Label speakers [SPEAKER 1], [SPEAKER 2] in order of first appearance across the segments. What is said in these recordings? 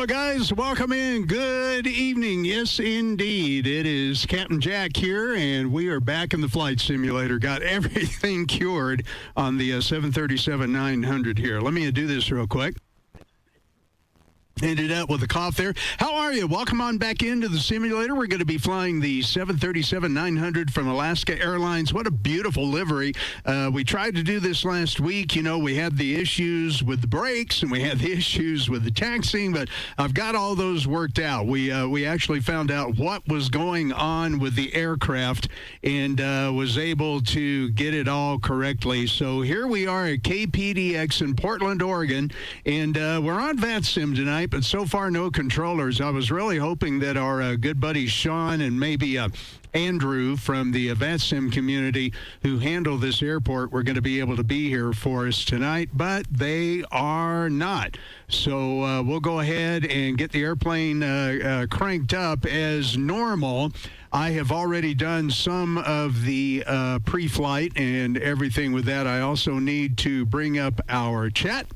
[SPEAKER 1] Hello, guys. Welcome in. Good evening. Yes, indeed. It is Captain Jack here, and we are back in the flight simulator. Got everything cured on the 737-900 here. Let me do this real quick. Ended up with a cough there. How are you? Welcome on back into the simulator. We're going to be flying the 737-900 from Alaska Airlines. What a beautiful livery. We tried to do this last week. You know, we had the issues with the brakes and we had the issues with the taxiing, but I've got all those worked out. We actually found out what was going on with the aircraft and was able to get it all correctly. So here we are at KPDX in Portland, Oregon, and we're on VATSIM tonight, but so far no controllers. I was really hoping that our good buddy Sean and maybe Andrew from the VATSIM community who handle this airport were going to be able to be here for us tonight, but they are not. So we'll go ahead and get the airplane cranked up as normal. I have already done some of the pre-flight and everything with that. I also need to bring up our chat.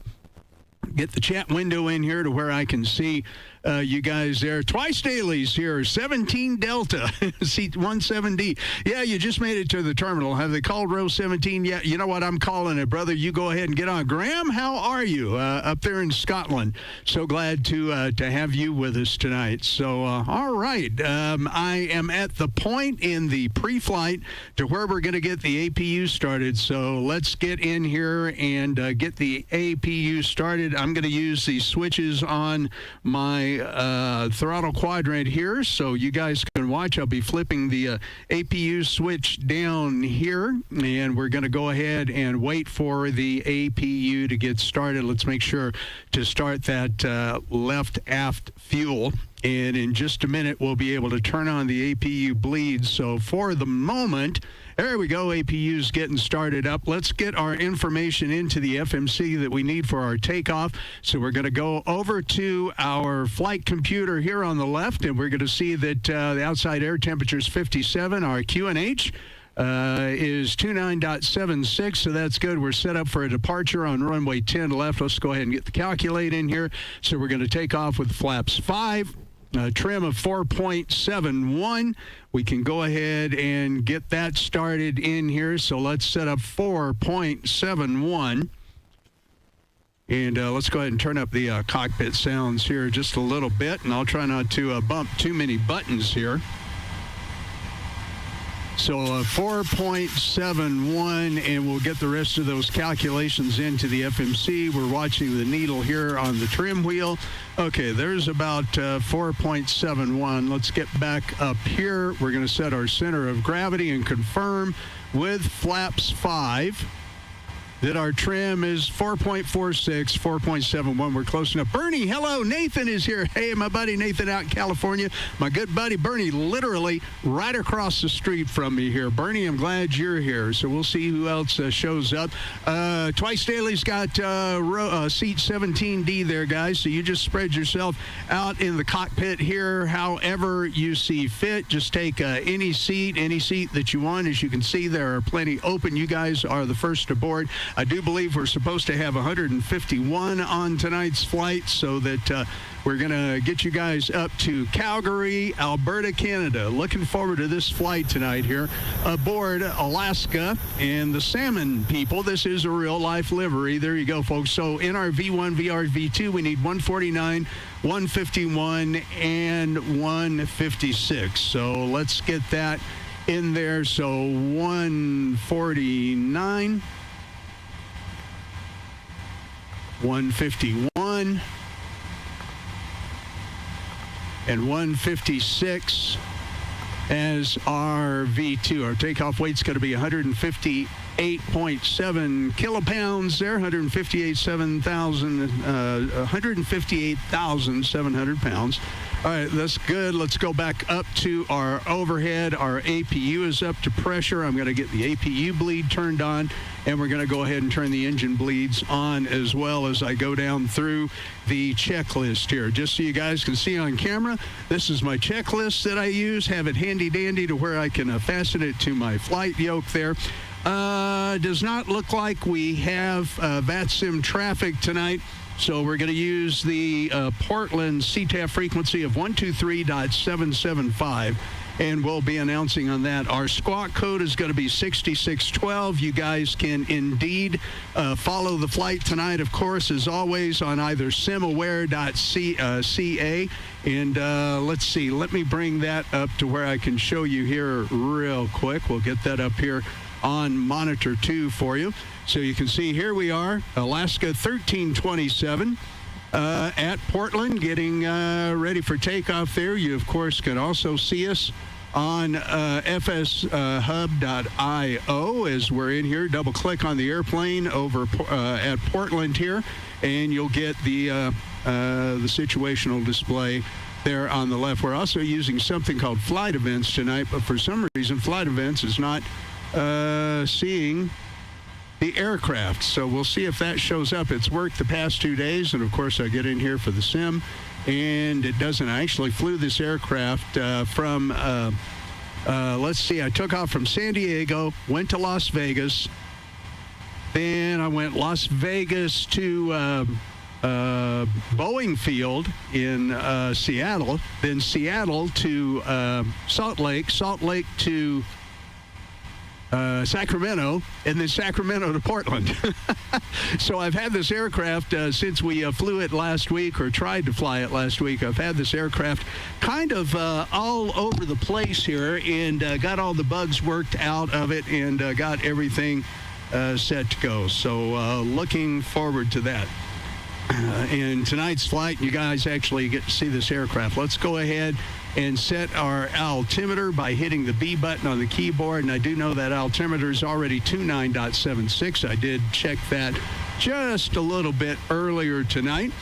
[SPEAKER 1] Get the chat window in here to where I can see you guys there. Twice dailies here, 17 Delta, seat 170. Yeah, you just made it to the terminal. Have they called row 17 yet? You know what? I'm calling it, brother. You go ahead and get on. Graham, how are you up there in Scotland? So glad to have you with us tonight. So, all right. I am at the point in the pre-flight to where we're going to get the APU started. So let's get in here and get the APU started. I'm going to use the switches on my throttle quadrant here so you guys can watch. I'll be flipping the APU switch down here, and we're going to go ahead and wait for the APU to get started. Let's make sure to start that left aft fuel. And in just a minute, we'll be able to turn on the APU bleeds. So for the moment, there we go. APU's getting started up. Let's get our information into the FMC that we need for our takeoff. So we're going to go over to our flight computer here on the left, and we're going to see that the outside air temperature is 57. Our QNH is 29.76, so that's good. We're set up for a departure on runway 10 left. Let's go ahead and get the calculate in here. So we're going to take off with flaps 5. Trim of 4.71. We can go ahead and get that started in here. So let's set up 4.71. And let's go ahead and turn up the cockpit sounds here just a little bit. And I'll try not to bump too many buttons here. So 4.71, and we'll get the rest of those calculations into the FMC. We're watching the needle here on the trim wheel. Okay, there's about 4.71. Let's get back up here. We're going to set our center of gravity and confirm with flaps 5 that our trim is 4.46, 4.71. We're close enough. Bernie, hello. Nathan is here. Hey, my buddy Nathan out in California. My good buddy Bernie, literally right across the street from me here. Bernie, I'm glad you're here. So we'll see who else shows up. Twice Daily's got seat 17D there, guys. So you just spread yourself out in the cockpit here however you see fit. Just take any seat that you want. As you can see, there are plenty open. You guys are the first aboard. I do believe we're supposed to have 151 on tonight's flight, so that we're going to get you guys up to Calgary, Alberta, Canada. Looking forward to this flight tonight here aboard Alaska and the Salmon People. This is a real-life livery. There you go, folks. So in our V1, VR, V2, we need 149, 151, and 156. So let's get that in there. So 149. 151 and 156 as our V2. Our takeoff weight's going to be 158.7 kilopounds there, 158,700 pounds. All right, that's good. Let's go back up to our overhead. Our APU is up to pressure. I'm going to get the APU bleed turned on, and we're going to go ahead and turn the engine bleeds on as well as I go down through the checklist here. Just so you guys can see on camera, this is my checklist that I use. Have it handy-dandy to where I can fasten it to my flight yoke there. Does not look like we have VATSIM traffic tonight. So we're going to use the Portland CTAF frequency of 123.775. And we'll be announcing on that. Our squawk code is going to be 6612. You guys can indeed follow the flight tonight, of course, as always, on either Simaware.ca. And let's see, let me bring that up to where I can show you here real quick. We'll get that up here on monitor 2 for you. So you can see here we are, Alaska 1327. At Portland, getting ready for takeoff there. You, of course, can also see us on fshub.io as we're in here. Double-click on the airplane over at Portland here, and you'll get the situational display there on the left. We're also using something called Flight Events tonight, but for some reason, Flight Events is not seeing the aircraft. So we'll see if that shows up. It's worked the past 2 days, and of course I get in here for the sim, and it doesn't. I actually flew this aircraft from, let's see, I took off from San Diego, went to Las Vegas, then I went Las Vegas to Boeing Field in Seattle, then Seattle to Salt Lake to Sacramento, and then Sacramento to Portland. So I've had this aircraft since we flew it last week, or tried to fly it last week. I've had this aircraft kind of all over the place here, and got all the bugs worked out of it, and got everything set to go. So looking forward to that. And tonight's flight, you guys actually get to see this aircraft. Let's go ahead and set our altimeter by hitting the B button on the keyboard. And I do know that altimeter is already 29.76. I did check that just a little bit earlier tonight.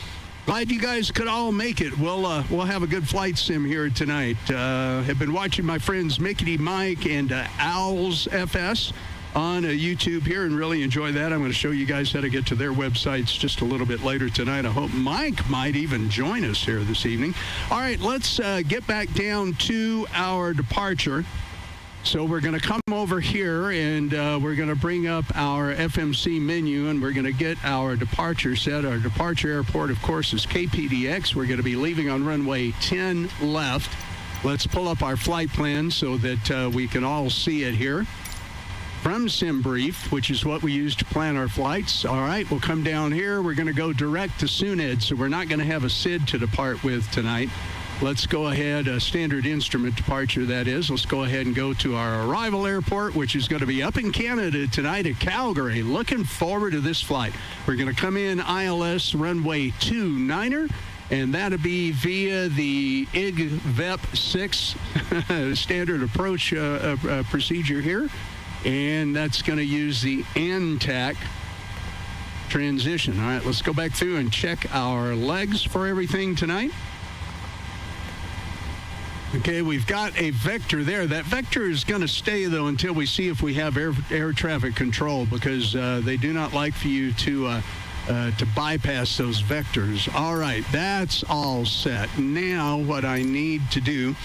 [SPEAKER 1] Glad you guys could all make it. We'll have a good flight sim here tonight. Have been watching my friends Mickey Mike and Owls FS on YouTube here, and really enjoy that. I'm going to show you guys how to get to their websites just a little bit later tonight. I hope Mike might even join us here this evening. All right, let's get back down to our departure. So we're going to come over here, and we're going to bring up our FMC menu, and we're going to get our departure set. Our departure airport, of course, is KPDX. We're going to be leaving on runway 10 left. Let's pull up our flight plan so that we can all see it here from SimBrief, which is what we use to plan our flights. All right, we'll come down here. We're going to go direct to SUNED, so we're not going to have a SID to depart with tonight. Let's go ahead, standard instrument departure, that is. Let's go ahead and go to our arrival airport, which is going to be up in Canada tonight at Calgary. Looking forward to this flight. We're going to come in ILS runway 29er, and that'll be via the IGVEP 6 standard approach procedure here. And that's going to use the ANTAC transition. All right, let's go back through and check our legs for everything tonight. Okay, we've got a vector there. That vector is going to stay, though, until we see if we have air traffic control, because they do not like for you to bypass those vectors. All right, that's all set. Now what I need to do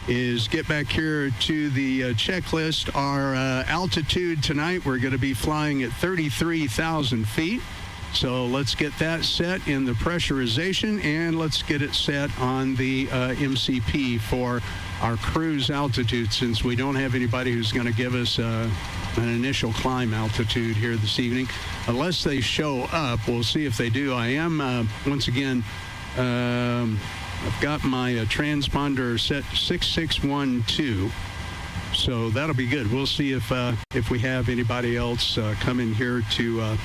[SPEAKER 1] is get back here to the checklist. Our altitude tonight, we're going to be flying at 33,000 feet. So let's get that set in the pressurization, and let's get it set on the MCP for our cruise altitude, since we don't have anybody who's going to give us an initial climb altitude here this evening. Unless they show up, we'll see if they do. I am, once again, I've got my transponder set 6612, so that'll be good. We'll see if we have anybody else come in here to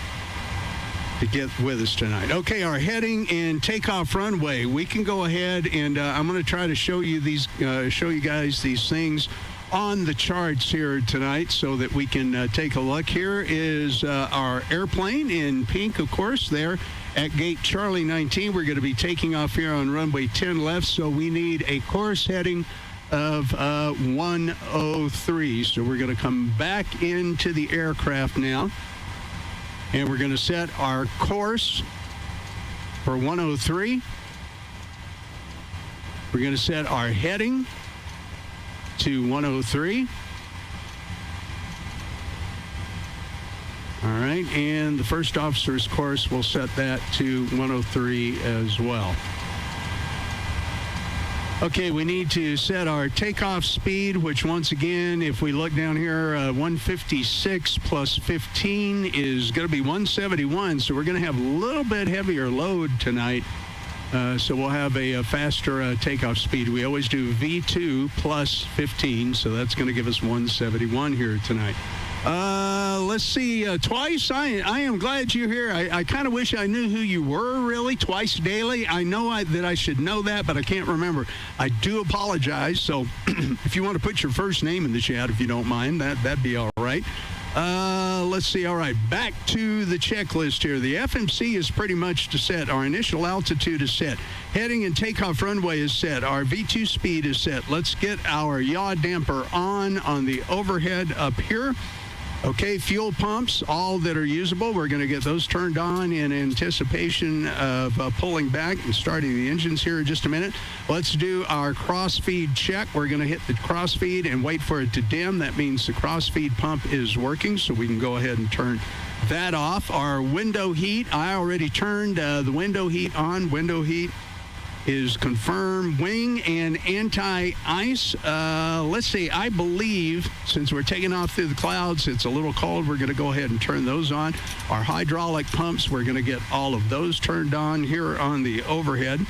[SPEAKER 1] get with us tonight. Okay, our heading and takeoff runway. We can go ahead, and I'm going to try to show you guys these things on the charts here tonight so that we can take a look. Here is our airplane in pink, of course, there at gate Charlie 19. We're going to be taking off here on runway 10 left, so we need a course heading of 103. So we're going to come back into the aircraft now, and we're going to set our course for 103. We're going to set our heading to 103. All All right, and the first officer's course, we'll set that to 103 as well. Okay, we need to set our takeoff speed, which once again, if we look down here, 156 plus 15 is going to be 171. So we're going to have a little bit heavier load tonight. So we'll have a faster takeoff speed. We always do V2 plus 15, so that's going to give us 171 here tonight. Let's see, Twice. I am glad you're here. I kind of wish I knew who you were, really. Twice Daily. I know that I should know that, but I can't remember. I do apologize. So if you want to put your first name in the chat, if you don't mind, that'd be all right. Let's see. All right, back to the checklist here. The FMC is pretty much set. Our initial altitude is set. Heading and takeoff runway is set. Our V2 speed is set. Let's get our yaw damper on the overhead up here. Okay, fuel pumps, all that are usable, we're going to get those turned on in anticipation of pulling back and starting the engines here in just a minute. Let's do our cross-feed check. We're going to hit the cross-feed and wait for it to dim. That means the cross-feed pump is working, so we can go ahead and turn that off. Our window heat, I already turned the window heat on. Window heat is confirmed. Wing and anti-ice. Let's see, I believe since we're taking off through the clouds, it's a little cold. We're going to go ahead and turn those on. Our hydraulic pumps, we're going to get all of those turned on here on the overhead.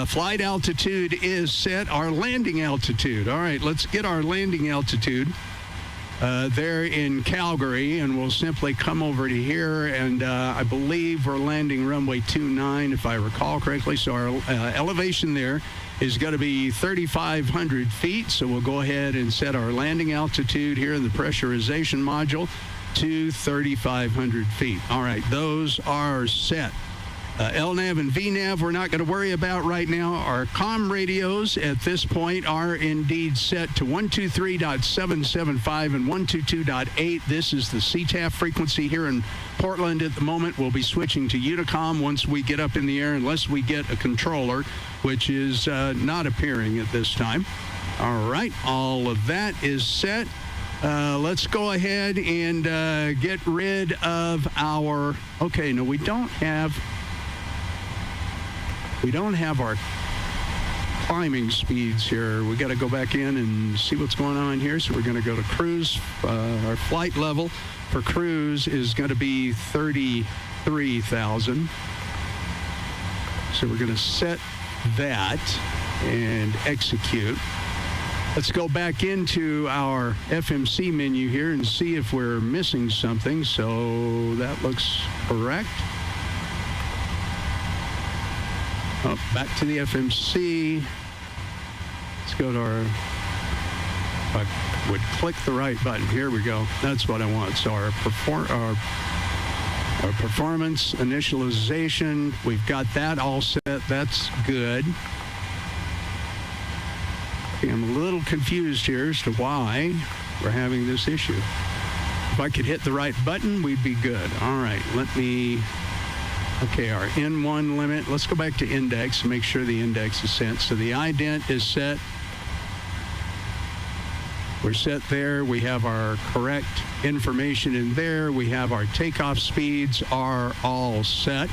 [SPEAKER 1] Flight altitude is set. Our landing altitude. All right, let's get our landing altitude there in Calgary, and we'll simply come over to here, and I believe we're landing runway 29, if I recall correctly. So our elevation there is going to be 3,500 feet. So we'll go ahead and set our landing altitude here in the pressurization module to 3,500 feet. All right, those are set. LNAV and VNAV we're not going to worry about right now. Our comm radios at this point are indeed set to 123.775 and 122.8. This is the CTAF frequency here in Portland at the moment. We'll be switching to Unicom once we get up in the air, unless we get a controller, which is not appearing at this time. All right, all of that is set. Let's go ahead and get rid of our... Okay, no, we don't have our climbing speeds here. We got to go back in and see what's going on here. So we're going to go to cruise. Our flight level for cruise is going to be 33,000. So we're going to set that and execute. Let's go back into our FMC menu here and see if we're missing something. So that looks correct. Oh, back to the FMC. Let's go to our, if I would click the right button. Here we go. That's what I want. So our performance initialization, we've got that all set. That's good. Okay, I'm a little confused here as to why we're having this issue. If I could hit the right button, we'd be good. All right, let me... Okay, our N1 limit. Let's go back to index and make sure the index is set. So the ident is set. We're set there. We have our correct information in there. We have our takeoff speeds are all set.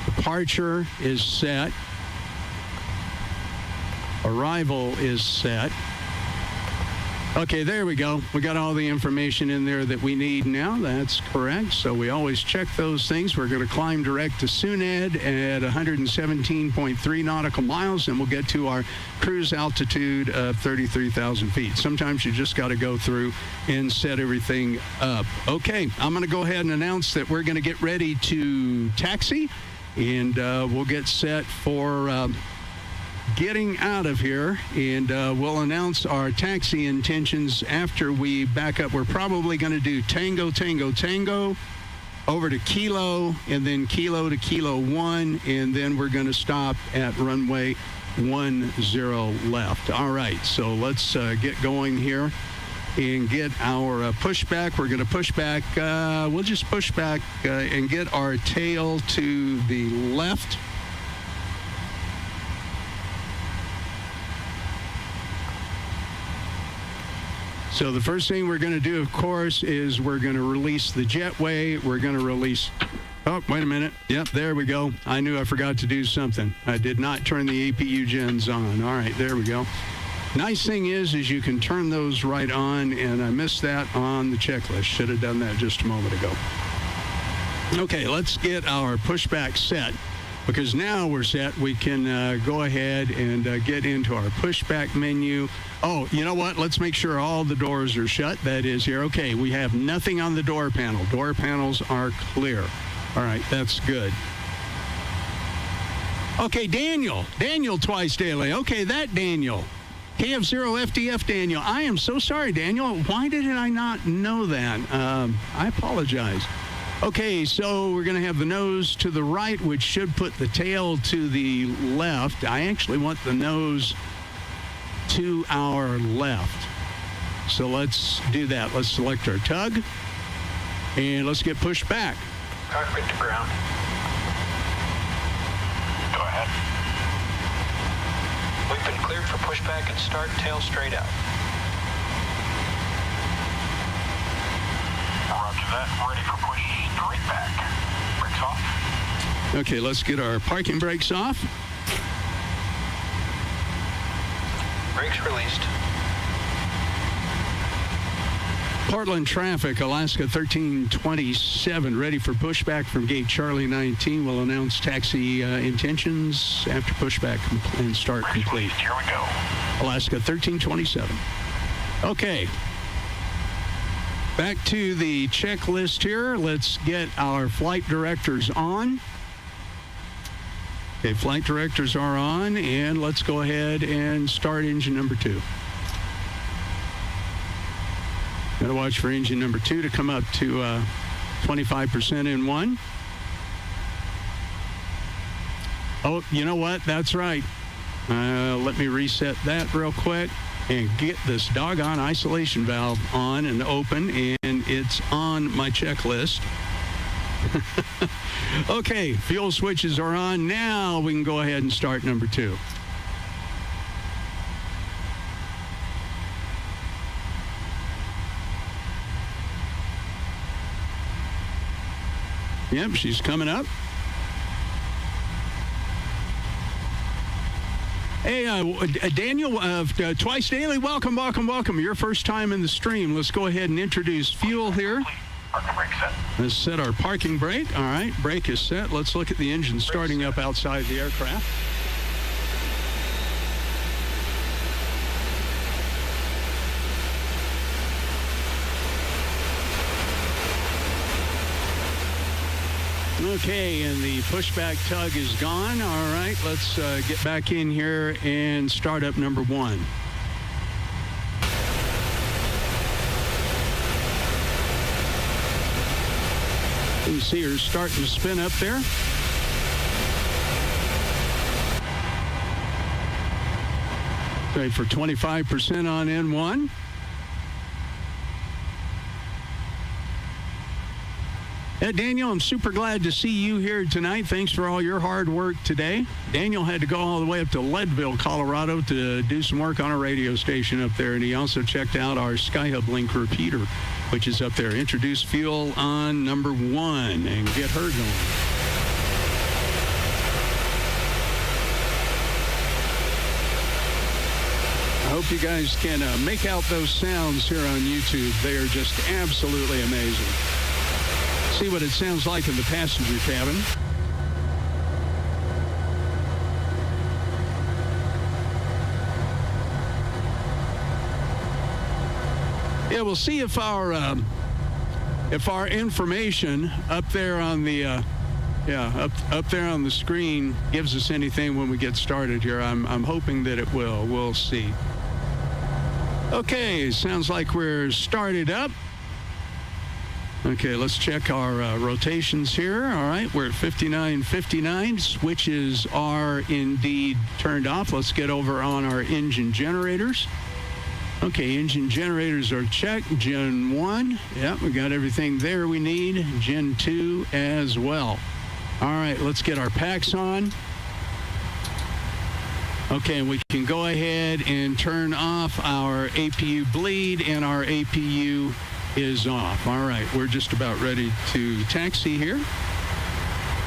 [SPEAKER 1] Departure is set. Arrival is set. Okay, there we go. We got all the information in there that we need now. That's correct. So we always check those things. We're going to climb direct to Suned at 117.3 nautical miles, and we'll get to our cruise altitude of 33,000 feet. Sometimes you just got to go through and set everything up. Okay, I'm going to go ahead and announce that we're going to get ready to taxi, and we'll get set for... getting out of here, and we'll announce our taxi intentions after we back up. We're probably going to do Tango, Tango, Tango, over to Kilo, and then Kilo to Kilo 1, and then we're going to stop at runway 10 left. All right, so let's get going here and get our pushback. We're going to push back. We'll just push back and get our tail to the left. So the first thing we're going to do, of course, is we're going to release the jetway. We're going to release... Oh, wait a minute. Yep, there we go. I knew I forgot to do something. I did not turn the APU gens on. All right, there we go. Nice thing is you can turn those right on, and I missed that on the checklist. Should have done that just a moment ago. Okay, let's get our pushback set, because now we're set. We can go ahead and get into our pushback menu. Oh, you know what? Let's make sure all the doors are shut. That is here. Okay, we have nothing on the door panel. Door panels are clear. All right, that's good. Okay, Daniel twice daily. Okay, that Daniel. KF0FDF Daniel. I am so sorry, Daniel. Why did I not know that? I apologize. Okay, so we're going to have the nose to the right, which should put the tail to the left. I actually want the nose to our left. So let's do that. Let's select our tug, and let's get pushed back.
[SPEAKER 2] Cockpit to ground. Go ahead. We've been cleared for pushback and start, tail straight out. Roger that. Ready for push straight back. Brakes off.
[SPEAKER 1] Okay, let's get our parking brakes off.
[SPEAKER 2] Brakes released.
[SPEAKER 1] Portland traffic, Alaska 1327, ready for pushback from gate Charlie 19. We'll announce taxi intentions after pushback and start complete.
[SPEAKER 2] Here we go.
[SPEAKER 1] Alaska 1327. Okay. Back to the checklist here. Let's get our flight directors on. Okay, flight directors are on, and let's go ahead and start engine number 2. Got to watch for engine number 2 to come up to 25% in 1. Oh, you know what? That's right. Let me reset that real quick and get this doggone isolation valve on and open, and it's on my checklist. Okay, fuel switches are on. Now we can go ahead and start number 2. Yep, she's coming up. Hey, Daniel, Twice Daily, welcome. Your first time in the stream. Let's go ahead and introduce fuel here.
[SPEAKER 2] Parking brake set.
[SPEAKER 1] Let's set our parking brake. All right, brake is set. Let's look at the engine starting up outside the aircraft. Okay, and the pushback tug is gone. All right, let's get back in here and start up number 1. You can see her starting to spin up there. Right for 25% on N1. Daniel, I'm super glad to see you here tonight. Thanks for all your hard work today. Daniel had to go all the way up to Leadville, Colorado to do some work on a radio station up there, and he also checked out our Skyhub Link repeater, which is up there. Introduce fuel on number 1 and get her going. I hope you guys can make out those sounds here on YouTube. They are just absolutely amazing. See what it sounds like in the passenger cabin. Yeah, we'll see if our information up there on the up there on the screen gives us anything when we get started here. I'm hoping that it will. We'll see. Okay, sounds like we're started up. Okay, let's check our rotations here. All right, we're at 59.59. Switches are indeed turned off. Let's get over on our engine generators. Okay, engine generators are checked. Gen 1, yeah, we got everything there we need. Gen 2 as well. All right, let's get our packs on. Okay, and we can go ahead and turn off our APU bleed, and our APU is off. All right, we're just about ready to taxi here.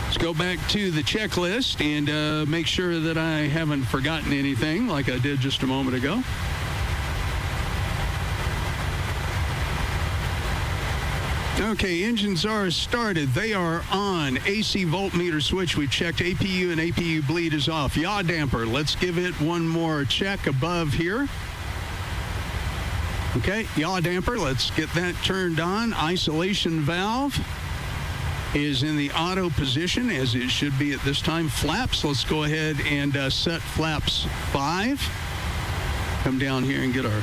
[SPEAKER 1] Let's go back to the checklist and make sure that I haven't forgotten anything like I did just a moment ago. Okay, engines are started. They are on. AC voltmeter switch, we checked. APU and APU bleed is off. Yaw damper, let's give it one more check above here. Okay, yaw damper, let's get that turned on. Isolation valve is in the auto position, as it should be at this time. Flaps, let's go ahead and set flaps 5. Come down here and get our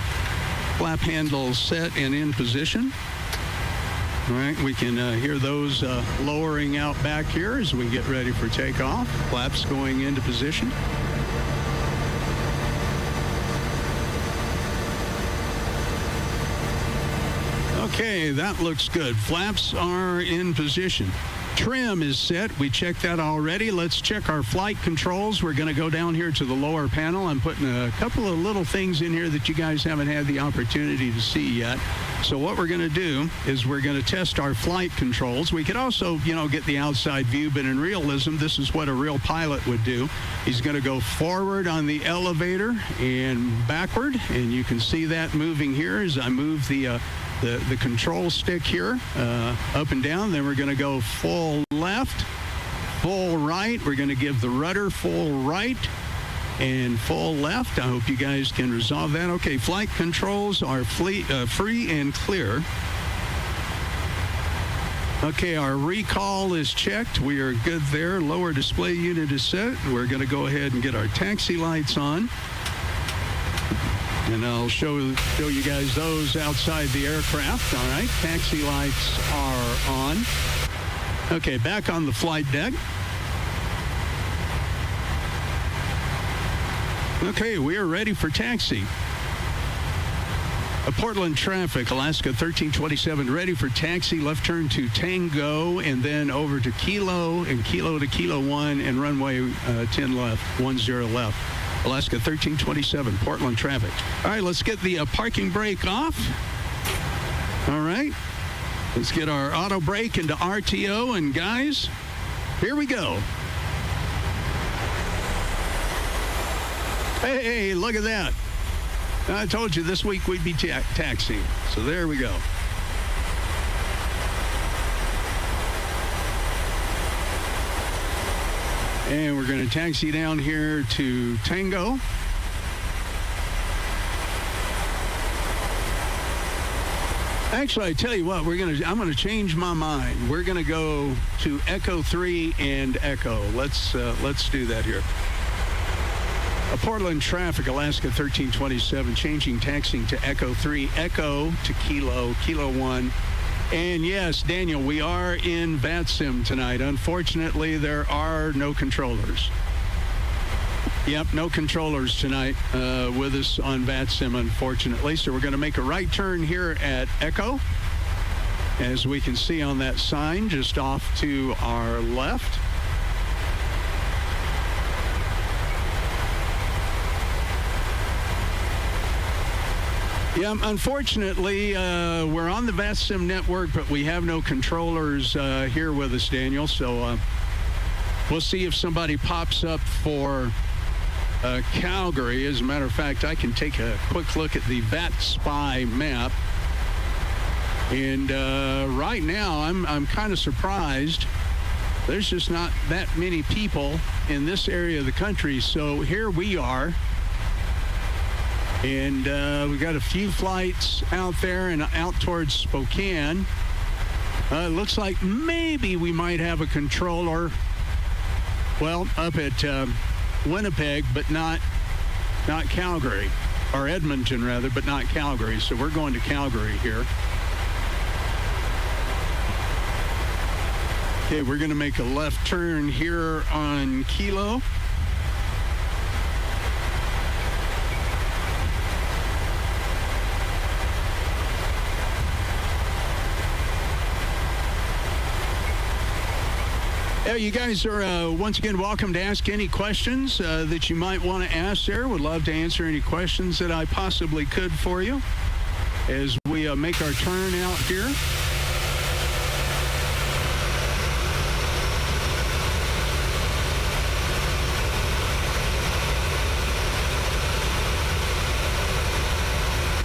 [SPEAKER 1] flap handles set and in position. All right, we can hear those lowering out back here as we get ready for takeoff. Flaps going into position. Okay, that looks good. Flaps are in position. Trim is set. We checked that already. Let's check our flight controls. We're going to go down here to the lower panel. I'm putting a couple of little things in here that you guys haven't had the opportunity to see yet. So what we're going to do is we're going to test our flight controls. We could also, get the outside view, but in realism, this is what a real pilot would do. He's going to go forward on the elevator and backward, and you can see that moving here as I move the control stick here up and down. Then we're going to go full left, full right. We're going to give the rudder full right and full left. I hope you guys can resolve that. Okay, flight controls are free and clear. Okay, our recall is checked. We are good there. Lower display unit is set. We're going to go ahead and get our taxi lights on. And I'll show you guys those outside the aircraft. All right, taxi lights are on. Okay, back on the flight deck. Okay, we are ready for taxi. Portland traffic, Alaska 1327, ready for taxi. Left turn to Tango, and then over to Kilo, and Kilo to Kilo 1, and runway 10 left, 10 left. Alaska 1327, Portland traffic. All right, let's get the parking brake off. All right, let's get our auto brake into RTO, and guys, here we go. Hey, look at that. I told you this week we'd be taxiing, so there we go. And we're going to taxi down here to Tango. Actually, I tell you what, I'm going to change my mind. We're going to go to Echo 3 and Echo. Let's do that here. Portland traffic, Alaska 1327, changing taxiing to Echo 3, Echo to Kilo, Kilo 1. And yes, Daniel, we are in VATSIM tonight. Unfortunately, there are no controllers. Yep, no controllers tonight with us on VATSIM, unfortunately. So we're going to make a right turn here at Echo, as we can see on that sign just off to our left. Yeah, unfortunately, we're on the VATSIM network, but we have no controllers here with us, Daniel. So we'll see if somebody pops up for Calgary. As a matter of fact, I can take a quick look at the VATSPY map. And right now, I'm kind of surprised. There's just not that many people in this area of the country. So here we are. And we've got a few flights out there and out towards Spokane. It looks like maybe we might have a controller, well, up at Winnipeg, but not Calgary, or Edmonton rather, but not Calgary. So we're going to Calgary here. Okay, we're going to make a left turn here on Kilo. You guys are once again welcome to ask any questions that you might want to ask there. Would love to answer any questions that I possibly could for you as we make our turn out here.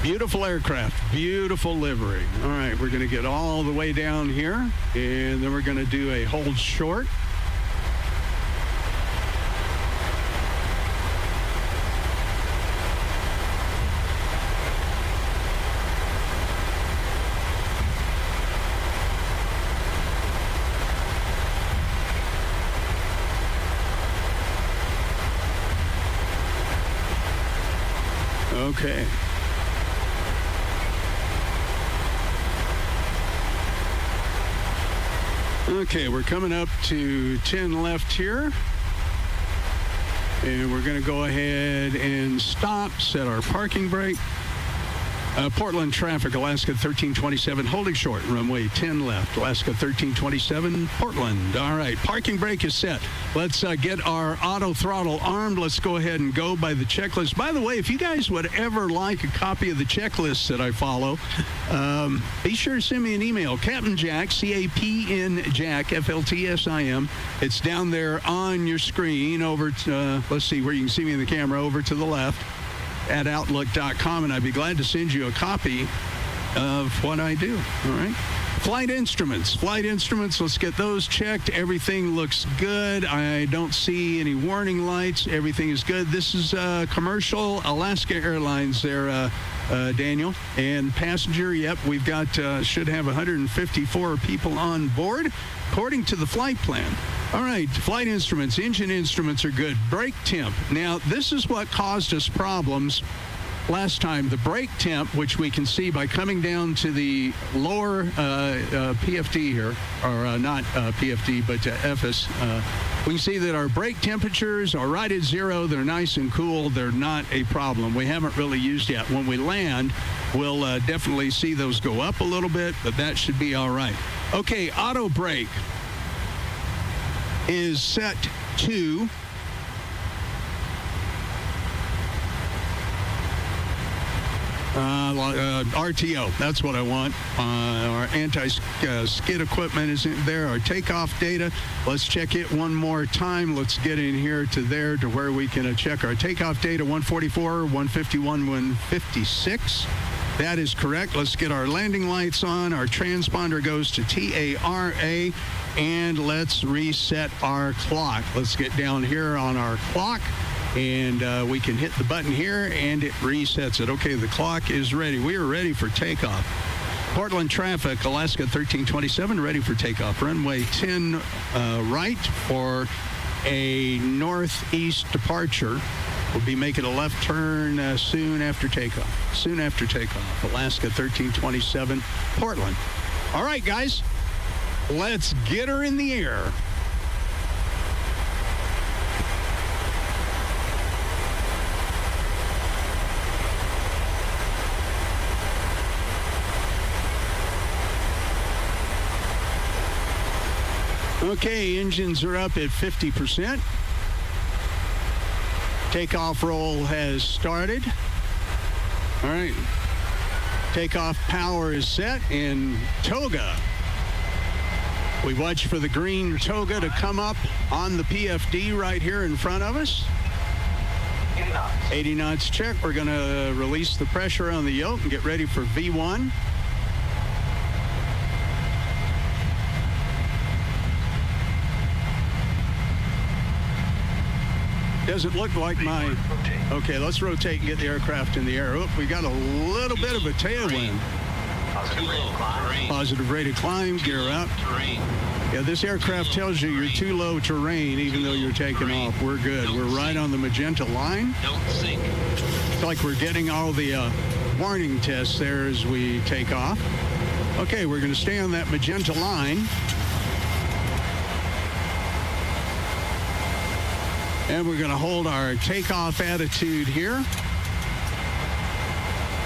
[SPEAKER 1] Beautiful aircraft, beautiful livery. All right, we're going to get all the way down here, and then we're going to do a hold short. Okay. Okay, we're coming up to 10 left here. And we're going to go ahead and stop, set our parking brake. Portland traffic, Alaska 1327, holding short, runway 10 left, Alaska 1327, Portland. All right, parking brake is set. Let's get our auto throttle armed. Let's go ahead and go by the checklist. By the way, if you guys would ever like a copy of the checklist that I follow, be sure to send me an email. Captain Jack, CAPN Jack, FLTSIM. It's down there on your screen over to, let's see where you can see me in the camera, over to the left, at Outlook.com, and I'd be glad to send you a copy of what I do. All right. Flight instruments, let's get those checked. Everything looks good. I don't see any warning lights. Everything is good. This is commercial Alaska Airlines there, Daniel. And passenger, yep, we've got, should have 154 people on board, according to the flight plan. All right, flight instruments, engine instruments are good. Brake temp. Now, this is what caused us problems last time. The brake temp, which we can see by coming down to the lower PFD here, or not PFD, but FS, we can see that our brake temperatures are right at zero. They're nice and cool. They're not a problem. We haven't really used yet. When we land, we'll definitely see those go up a little bit, but that should be all right. Okay, auto brake is set to RTO. That's what I want. Our anti-skid equipment is in there. Our takeoff data. Let's check it one more time. Let's get in here to there to where we can check our takeoff data. 144, 151, 156. That is correct. Let's get our landing lights on. Our transponder goes to TARA, and let's reset our clock. Let's get down here on our clock, and we can hit the button here, and it resets it. Okay, the clock is ready. We are ready for takeoff. Portland traffic, Alaska 1327, ready for takeoff. Runway 10 right for a northeast departure. We'll be making a left turn soon after takeoff. Soon after takeoff. Alaska 1327, Portland. All right, guys, let's get her in the air. Okay, engines are up at 50%. Takeoff roll has started. All right. Takeoff power is set in toga. We watch for the green toga to come up on the PFD right here in front of us.
[SPEAKER 2] 80 knots.
[SPEAKER 1] 80 knots check. We're going to release the pressure on the yoke and get ready for V1. Doesn't look like my... Okay, let's rotate and get the aircraft in the air. Oh, we got a little bit of a tailwind. Positive rate of climb, gear up. Yeah, this aircraft tells you you're too low terrain even though you're taking off. We're good. We're right on the magenta line.
[SPEAKER 3] Don't sink.
[SPEAKER 1] It's like we're getting all the warning tests there as we take off. Okay, we're going to stay on that magenta line. And we're going to hold our takeoff attitude here.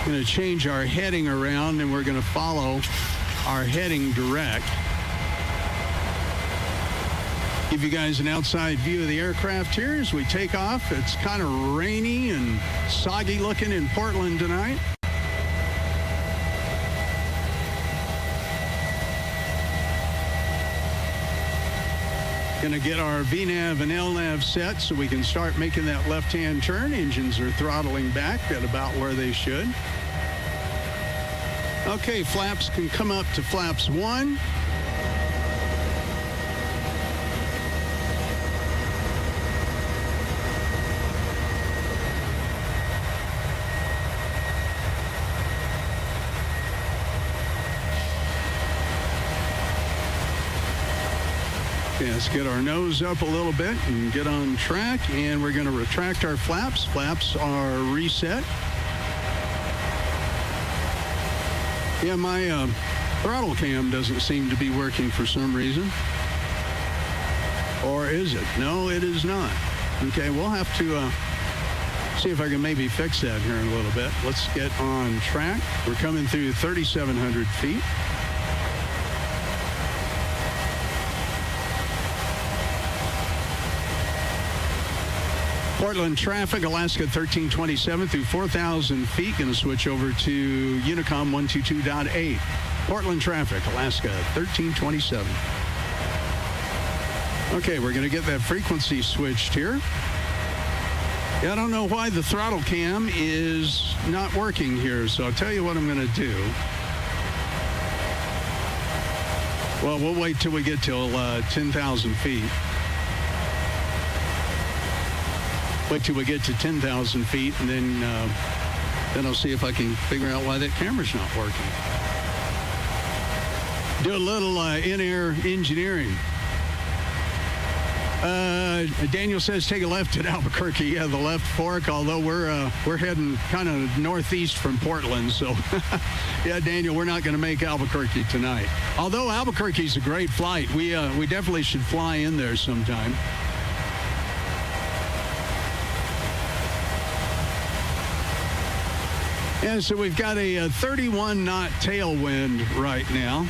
[SPEAKER 1] Going to change our heading around, and we're going to follow our heading direct. Give you guys an outside view of the aircraft here as we take off. It's kind of rainy and soggy looking in Portland tonight. Going to get our VNAV and LNAV set so we can start making that left-hand turn. Engines are throttling back at about where they should. Okay, flaps can come up to flaps 1. Okay, let's get our nose up a little bit and get on track, and we're going to retract our flaps. Flaps are reset. Yeah, my throttle cam doesn't seem to be working for some reason. Or is it? No, it is not. Okay, we'll have to see if I can maybe fix that here in a little bit. Let's get on track. We're coming through 3,700 feet. Portland traffic, Alaska 1327 through 4,000 feet. Going to switch over to Unicom 122.8. Portland traffic, Alaska 1327. Okay, we're going to get that frequency switched here. Yeah, I don't know why the throttle cam is not working here, so I'll tell you what I'm going to do. Well, we'll wait till we get till 10,000 feet. Wait till we get to 10,000 feet, and then I'll see if I can figure out why that camera's not working. Do a little in-air engineering. Daniel says take a left at Albuquerque. Yeah, the left fork, although we're heading kind of northeast from Portland. So, yeah, Daniel, we're not going to make Albuquerque tonight. Although Albuquerque's a great flight. We definitely should fly in there sometime. Yeah, so we've got a 31-knot tailwind right now.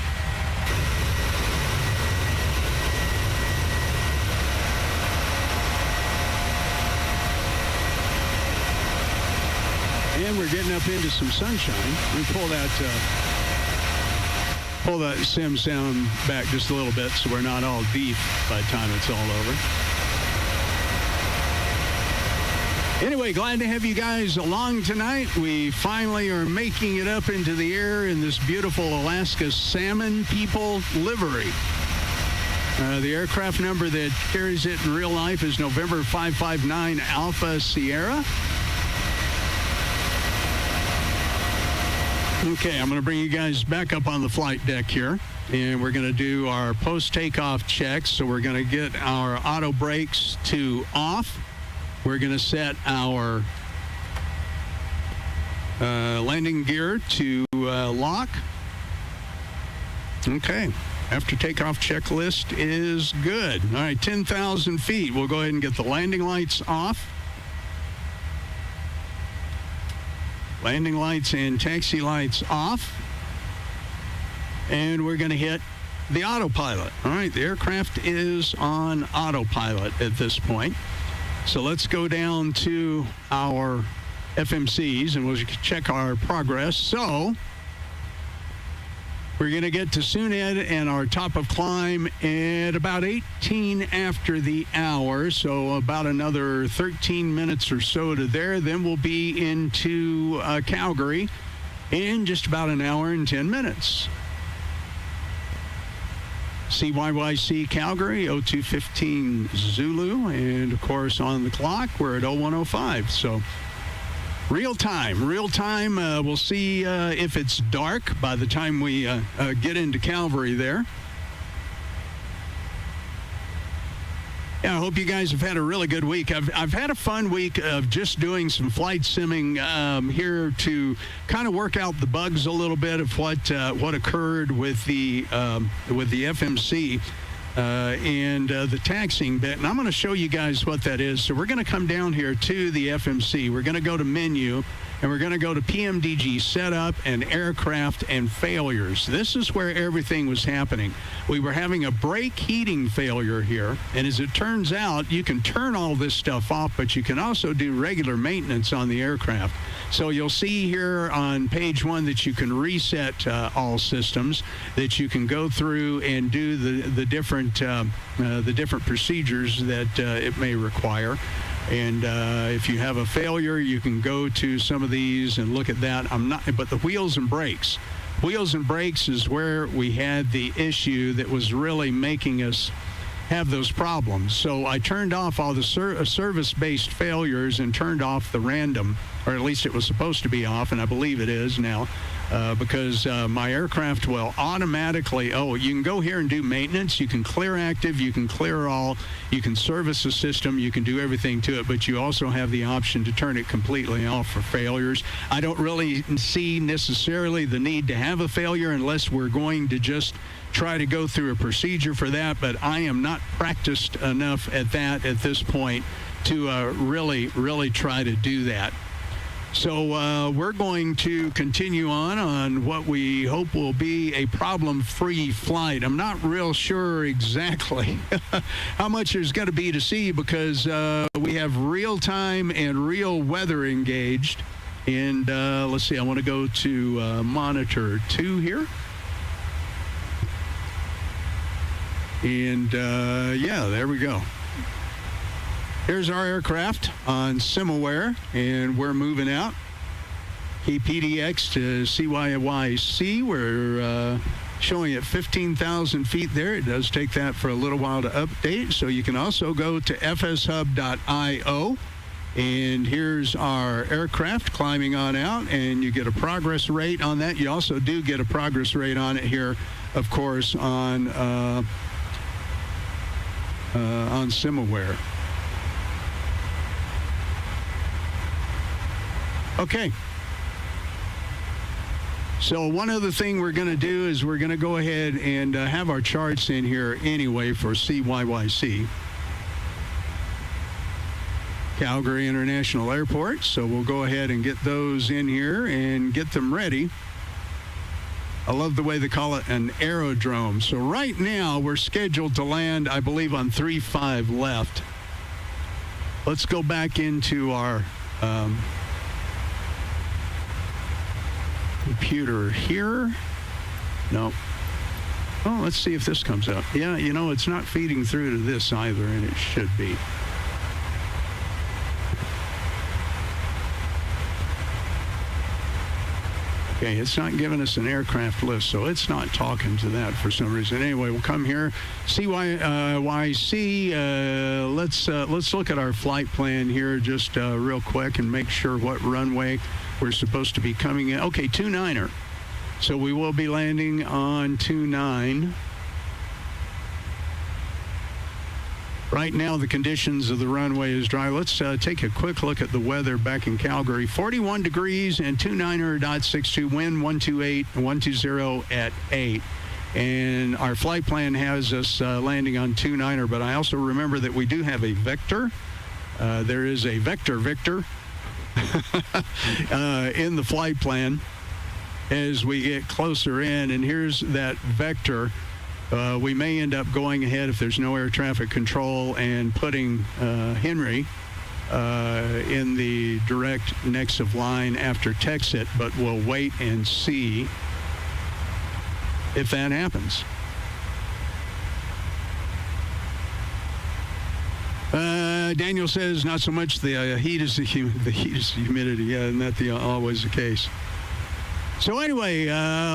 [SPEAKER 1] And we're getting up into some sunshine. We pull that sim sound back just a little bit so we're not all deep by the time it's all over. Anyway, glad to have you guys along tonight. We finally are making it up into the air in this beautiful Alaska Salmon People livery. The aircraft number that carries it in real life is November 559 Alpha Sierra. Okay, I'm going to bring you guys back up on the flight deck here, and we're going to do our post-takeoff checks. So we're going to get our auto brakes to off. We're going to set our landing gear to lock. Okay, after takeoff checklist is good. All right, 10,000 feet. We'll go ahead and get the landing lights off. Landing lights and taxi lights off. And we're going to hit the autopilot. All right, the aircraft is on autopilot at this point. So let's go down to our FMCs and we'll check our progress. So we're going to get to Suned and our top of climb at about 18 after the hour. So about another 13 minutes or so to there. Then we'll be into Calgary in just about an hour and 10 minutes. CYYC Calgary, 0215 Zulu, and of course on the clock, we're at 0105. So real time. We'll see if it's dark by the time we get into Calgary there. Yeah, I hope you guys have had a really good week. I've had a fun week of just doing some flight simming here to kind of work out the bugs a little bit of what occurred with the FMC and the taxiing bit. And I'm going to show you guys what that is. So we're going to come down here to the FMC. We're going to go to menu, and and we're going to go to PMDG setup and aircraft and failures. This is where everything was happening. We were having a brake heating failure here, and as it turns out, you can turn all this stuff off, but you can also do regular maintenance on the aircraft. So you'll see here on page 1 that you can reset all systems, that you can go through and do the different procedures that it may require. And if you have a failure, you can go to some of these and look at that. But the wheels and brakes. Wheels and brakes is where we had the issue that was really making us have those problems. So I turned off all the service-based failures and turned off the random, or at least it was supposed to be off, and I believe it is now, because my aircraft will automatically, you can go here and do maintenance, you can clear active, you can clear all, you can service the system, you can do everything to it, but you also have the option to turn it completely off for failures. I don't really see necessarily the need to have a failure unless we're going to just try to go through a procedure for that, but I am not practiced enough at that at this point to really try to do that. So we're going to continue on what we hope will be a problem-free flight. I'm not real sure exactly how much there's going to be to see because we have real-time and real weather engaged. And let's see, I want to go to monitor 2 here. And yeah, there we go. Here's our aircraft on Simaware, and we're moving out. KPDX to CYYC. We're showing at 15,000 feet there. It does take that for a little while to update. So you can also go to fshub.io. And here's our aircraft climbing on out, and you get a progress rate on that. You also do get a progress rate on it here, of course, on Simaware. Okay. So one other thing we're going to do is we're going to go ahead and have our charts in here anyway for CYYC. Calgary International Airport. So we'll go ahead and get those in here and get them ready. I love the way they call it an aerodrome. So right now we're scheduled to land, I believe, on 3-5 left. Let's go back into our computer here. No. Oh, let's see if this comes up. Yeah, you know, it's not feeding through to this either, and it should be. Okay, it's not giving us an aircraft list, so it's not talking to that for some reason. Anyway, we'll come here. CYYC, let's look at our flight plan here just real quick and make sure what runway we're supposed to be coming in. Okay, 29er. So we will be landing on 29. Right now, the conditions of the runway is dry. Let's take a quick look at the weather back in Calgary. 41 degrees and 29er.62, wind 120 at 8. And our flight plan has us landing on 29er, but I also remember that we do have a vector. There is a vector in the flight plan as we get closer in, and here's that vector. We may end up going ahead if there's no air traffic control and putting Henry in the direct next of line after Texit, but we'll wait and see if that happens. Daniel says not so much the heat as the humidity. Yeah, isn't that always the case? So anyway,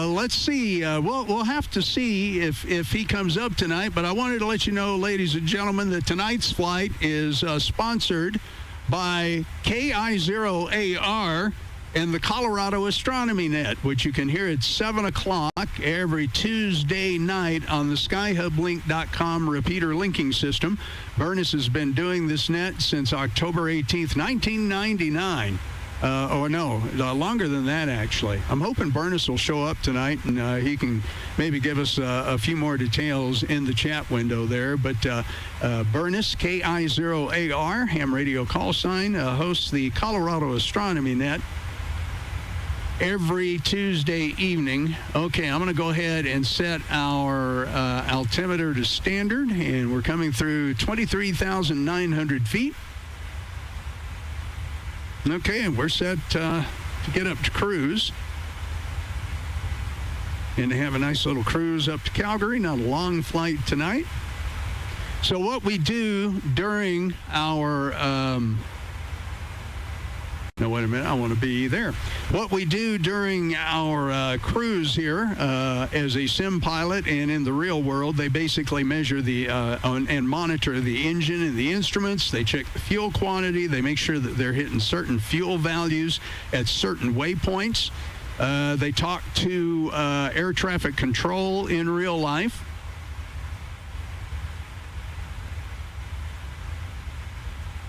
[SPEAKER 1] let's see. We'll have to see if he comes up tonight. But I wanted to let you know, ladies and gentlemen, that tonight's flight is sponsored by KI0AR and the Colorado Astronomy Net, which you can hear at 7 o'clock every Tuesday night on the skyhublink.com repeater linking system. Burness has been doing this net since October 18th, 1999. Longer than that, actually. I'm hoping Burness will show up tonight, and he can maybe give us a few more details in the chat window there. But Burness, KI0AR, ham radio call sign, hosts the Colorado Astronomy Net. every Tuesday evening. Okay, I'm going to go ahead and set our altimeter to standard, and we're coming through 23,900 feet. Okay, and we're set to get up to cruise and to have a nice little cruise up to Calgary. Not a long flight tonight. So what we do during our no, wait a minute. I want to be there. What we do during our cruise here as a sim pilot and in the real world, they basically measure and monitor the engine and the instruments. They check the fuel quantity. They make sure that they're hitting certain fuel values at certain waypoints. They talk to air traffic control in real life.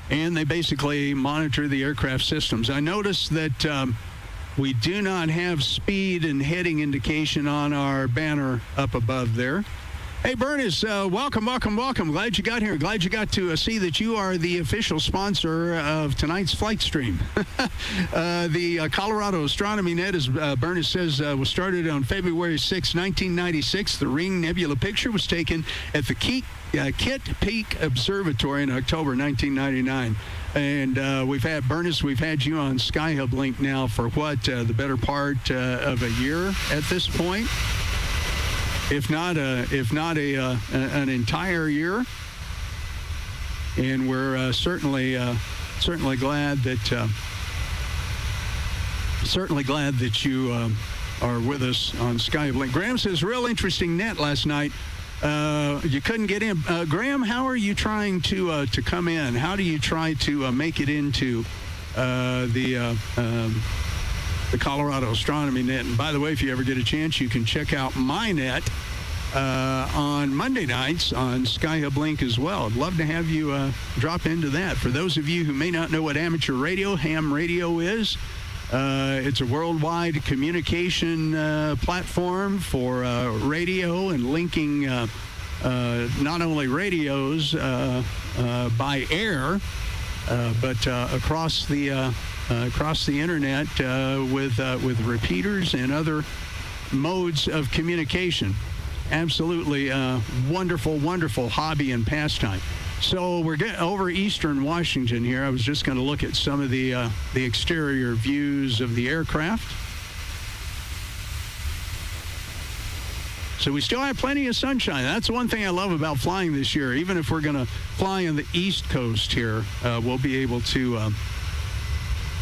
[SPEAKER 1] And they basically monitor the aircraft systems. I noticed that we do not have speed and heading indication on our banner up above there. Hey, Bernice, welcome. Glad you got here. Glad you got to see that you are the official sponsor of tonight's flight stream. The Colorado Astronomy Net, as Bernice says, was started on February 6, 1996. The Ring Nebula picture was taken at the Kitt Peak Observatory in October 1999. And we've had Bernice, we've had you on Skyhub Link now for what, the better part of a year at this point? If not an entire year, and we're certainly glad that you are with us on Skylink. Graham says, real interesting net last night. You couldn't get in. Graham, how are you trying to come in? How do you try to make it into the Colorado Astronomy Net? And by the way, if you ever get a chance, you can check out my net on Monday nights on Skyhub Link as well. I'd love to have you drop into that. For those of you who may not know what amateur radio, ham radio is, it's a worldwide communication platform for radio and linking not only radios by air, but across the internet with repeaters and other modes of communication. Absolutely wonderful hobby and pastime. So we're getting over Eastern Washington here. I was just going to look at some of the exterior views of the aircraft. So we still have plenty of sunshine. That's one thing I love about flying this year. Even if we're going to fly on the East Coast here, we'll be able to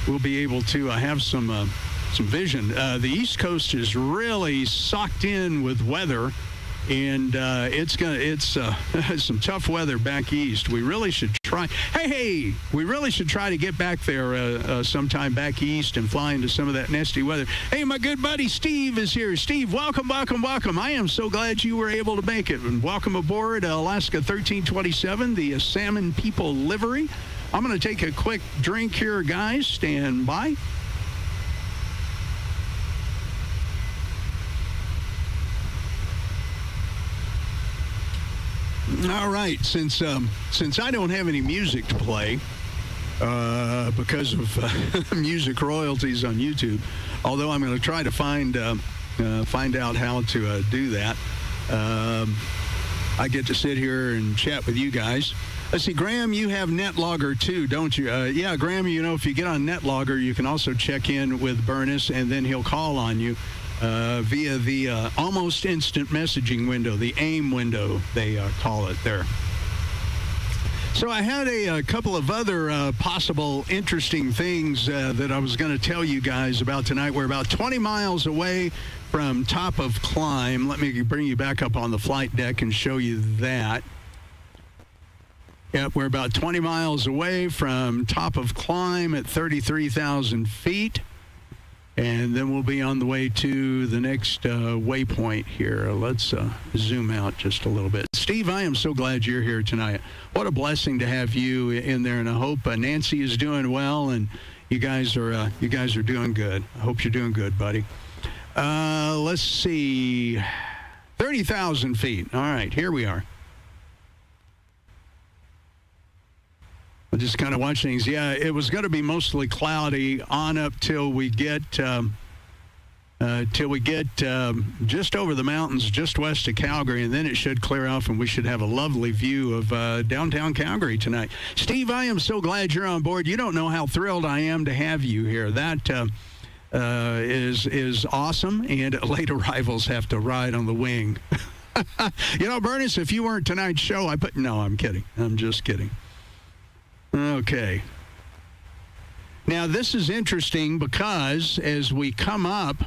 [SPEAKER 1] have some vision. The East Coast is really socked in with weather, and it's some tough weather back east. We really should try. We really should try to get back there sometime back east and fly into some of that nasty weather. Hey, my good buddy Steve is here. Steve, welcome. I am so glad you were able to make it, and welcome aboard Alaska 1327, the Salmon People livery. I'm going to take a quick drink here, guys. Stand by. All right, since I don't have any music to play because of music royalties on YouTube, although I'm going to try to find out how to do that, I get to sit here and chat with you guys. Let's see, Graham, you have NetLogger too, don't you? Yeah, Graham, if you get on NetLogger, you can also check in with Bernice, and then he'll call on you via the almost instant messaging window, the AIM window, they call it there. So I had a couple of other possible interesting things that I was going to tell you guys about tonight. We're about 20 miles away from top of climb. Let me bring you back up on the flight deck and show you that. Yep, we're about 20 miles away from top of climb at 33,000 feet. And then we'll be on the way to the next waypoint here. Let's zoom out just a little bit. Steve, I am so glad you're here tonight. What a blessing to have you in there, and I hope Nancy is doing well, and you guys are doing good. I hope you're doing good, buddy. Let's see, 30,000 feet. All right, here we are. I'll just kind of watch things. Yeah, it was going to be mostly cloudy on up till we get till we get just over the mountains, just west of Calgary, and then it should clear off, and we should have a lovely view of downtown Calgary tonight. Steve, I am so glad you're on board. You don't know how thrilled I am to have you here. That is awesome, and late arrivals have to ride on the wing. Bernice, if you weren't tonight's show, no, I'm kidding. I'm just kidding. Okay. Now, this is interesting because as we come up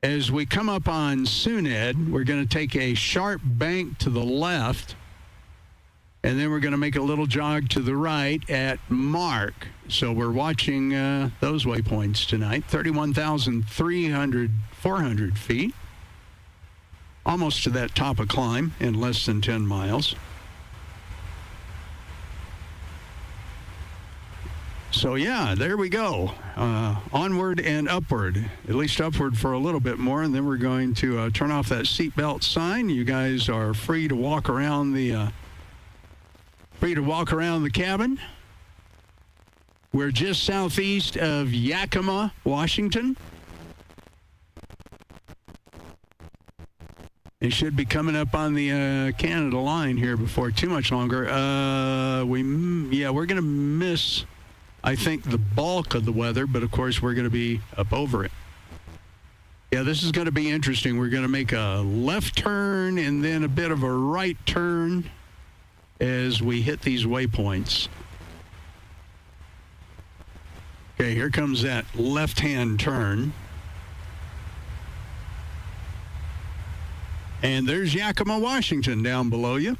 [SPEAKER 1] on Suned, we're going to take a sharp bank to the left, and then we're going to make a little jog to the right at Mark. So we're watching those waypoints tonight, 400 feet, almost to that top of climb in less than 10 miles. So, yeah, there we go. Onward and upward, at least upward for a little bit more, and then we're going to turn off that seatbelt sign. You guys are free to walk around the cabin. We're just southeast of Yakima, Washington. It should be coming up on the Canada line here before too much longer. We're going to miss, I think, the bulk of the weather, but of course we're going to be up over it. Yeah, this is going to be interesting. We're going to make a left turn and then a bit of a right turn as we hit these waypoints. Okay, here comes that left-hand turn. And there's Yakima, Washington down below you.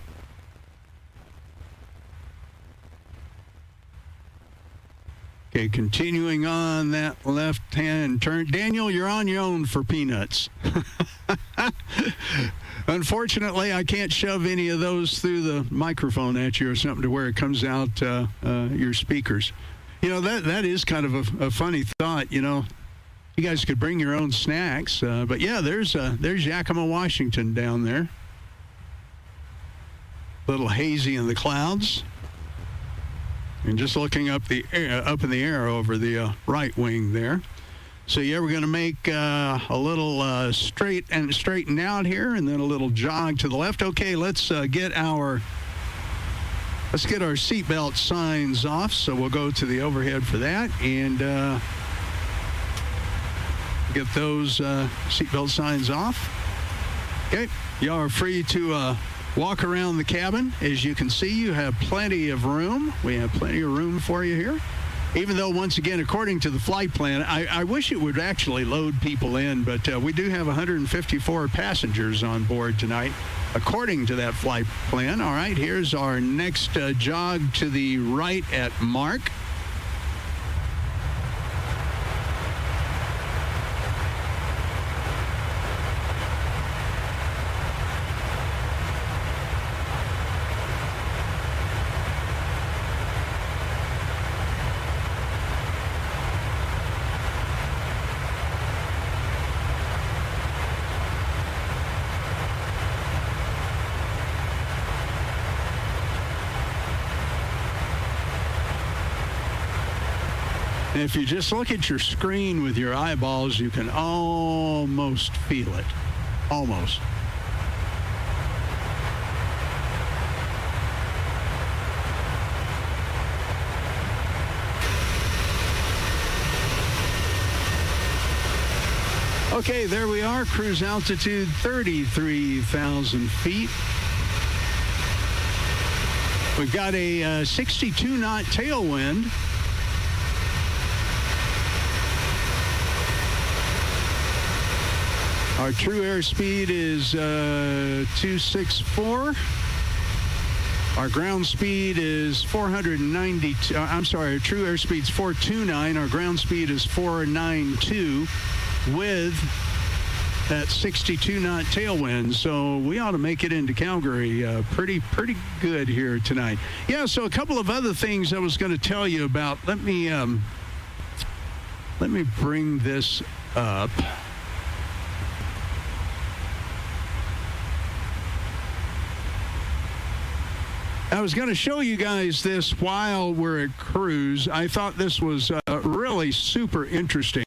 [SPEAKER 1] Okay, continuing on that left-hand turn. Daniel, you're on your own for peanuts. Unfortunately, I can't shove any of those through the microphone at you or something to where it comes out your speakers. That is kind of a funny thought, You guys could bring your own snacks. But, yeah, there's Yakima, Washington down there. A little hazy in the clouds. And just looking up in the air over the right wing there. So, yeah, we're going to make a little straighten out here and then a little jog to the left. Okay, let's get our seatbelt signs off. So we'll go to the overhead for that and get those seatbelt signs off. Okay, y'all are free to walk around the cabin. As you can see, you have plenty of room. We have plenty of room for you here. Even though, once again, according to the flight plan, I wish it would actually load people in, but we do have 154 passengers on board tonight, according to that flight plan. All right, here's our next jog to the right at Mark. If you just look at your screen with your eyeballs, you can almost feel it. Almost. Okay, there we are. Cruise altitude 33,000 feet. We've got a 62-knot tailwind. Our true airspeed is 264. Our ground speed is 492. I'm sorry, our true airspeed is 429. Our ground speed is 492 with that 62-knot tailwind. So we ought to make it into Calgary pretty good here tonight. Yeah, so a couple of other things I was going to tell you about. Let me bring this up. I was going to show you guys this while we're at cruise. I thought this was really super interesting.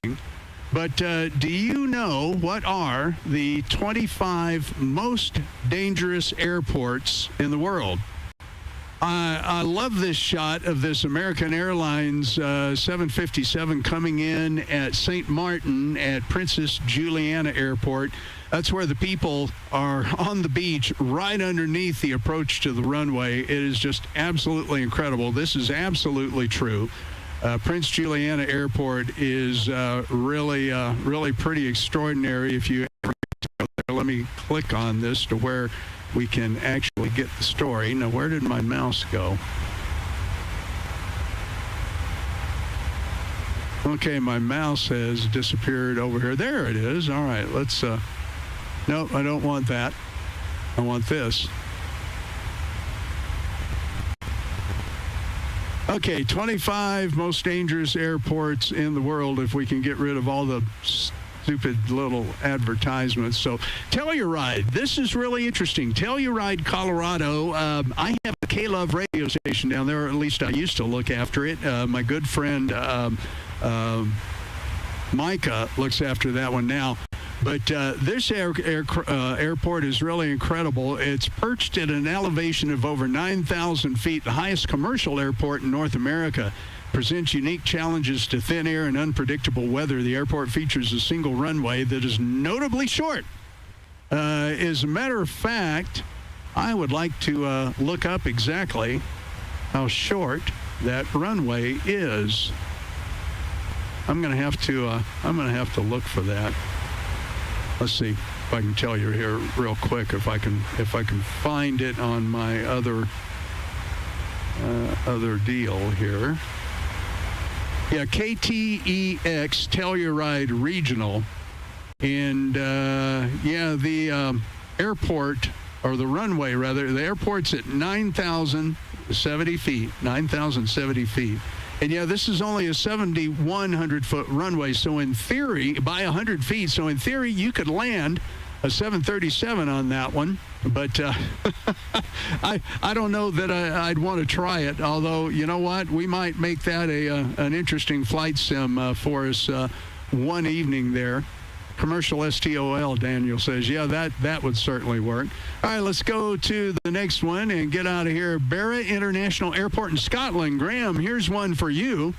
[SPEAKER 1] But do you know what are the 25 most dangerous airports in the world? I love this shot of this American Airlines 757 coming in at St. Martin at Princess Juliana Airport. That's where the people are on the beach right underneath the approach to the runway. It is just absolutely incredible. This is absolutely true. Prince Juliana Airport is really pretty extraordinary. If you ever go there, let me click on this to where we can actually get the story. Now, where did my mouse go? Okay, my mouse has disappeared over here. There it is. All right, let's... no, I don't want that. I want this. Okay, 25 most dangerous airports in the world if we can get rid of all the stupid little advertisements. So Telluride, this is really interesting. Telluride, Colorado. I have a K-Love radio station down there, or at least I used to look after it. My good friend Micah looks after that one now. But this airport is really incredible. It's perched at an elevation of over 9,000 feet, the highest commercial airport in North America. Presents unique challenges to thin air and unpredictable weather. The airport features a single runway that is notably short. As a matter of fact, I would like to look up exactly how short that runway is. I'm going to have to look for that. Let's see if I can tell you here real quick if I can find it on my other deal here. Yeah, KTEX Telluride Regional, and the airport, or the runway rather, the airport's at 9,070 feet. 9,070 feet. And yeah, this is only a 7,100-foot runway, so in theory, by 100 feet, so in theory, you could land a 737 on that one. But I don't know that I'd want to try it, although, you know what, we might make that an interesting flight sim for us one evening there. Commercial STOL, Daniel says. Yeah, that would certainly work. All right, let's go to the next one and get out of here. Barra International Airport in Scotland. Graham, here's one for you.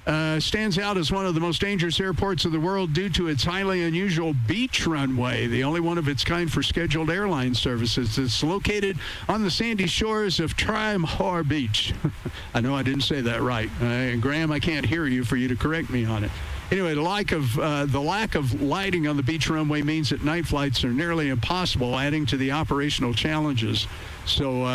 [SPEAKER 1] Stands out as one of the most dangerous airports in the world due to its highly unusual beach runway, the only one of its kind for scheduled airline services. It's located on the sandy shores of Tramhor Beach. I know I didn't say that right. Graham, I can't hear you for you to correct me on it. Anyway, the lack of lighting on the beach runway means that night flights are nearly impossible, adding to the operational challenges. So,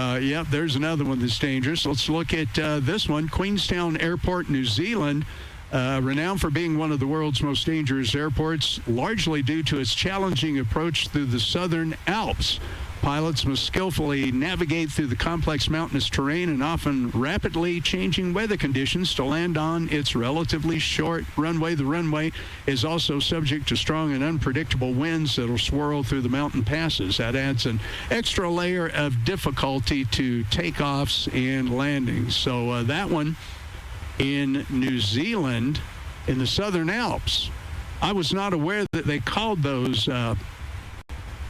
[SPEAKER 1] there's another one that's dangerous. Let's look at this one. Queenstown Airport, New Zealand, renowned for being one of the world's most dangerous airports, largely due to its challenging approach through the southern Alps. Pilots must skillfully navigate through the complex mountainous terrain and often rapidly changing weather conditions to land on its relatively short runway. The runway is also subject to strong and unpredictable winds that will swirl through the mountain passes. That adds an extra layer of difficulty to takeoffs and landings. So that one in New Zealand in the Southern Alps. I was not aware that they called those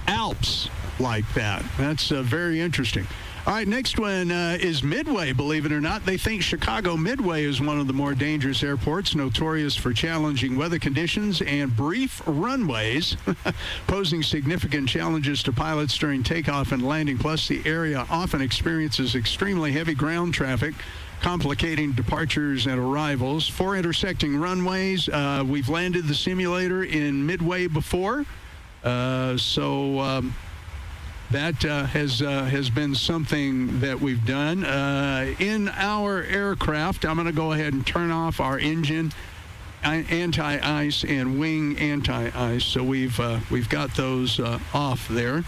[SPEAKER 1] Alps like that. That's very interesting. All right, next one is Midway, believe it or not. They think Chicago Midway is one of the more dangerous airports, notorious for challenging weather conditions and brief runways, posing significant challenges to pilots during takeoff and landing. Plus, the area often experiences extremely heavy ground traffic, complicating departures and arrivals. 4 intersecting runways. We've landed the simulator in Midway before, that has been something that we've done. In our aircraft, I'm going to go ahead and turn off our engine anti-ice and wing anti-ice. So we've got those off there.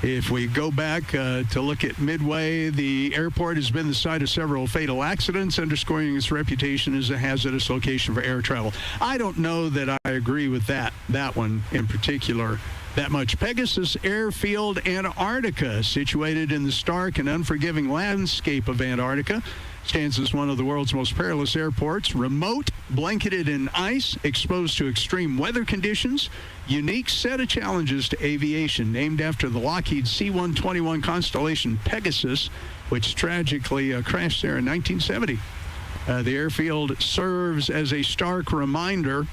[SPEAKER 1] If we go back to look at Midway, the airport has been the site of several fatal accidents, underscoring its reputation as a hazardous location for air travel. I don't know that I agree with that one in particular. that much. Pegasus Airfield, Antarctica, situated in the stark and unforgiving landscape of Antarctica, stands as one of the world's most perilous airports. Remote, blanketed in ice, exposed to extreme weather conditions. Unique set of challenges to aviation, named after the Lockheed C-121 Constellation Pegasus, which tragically crashed there in 1970. The airfield serves as a stark reminder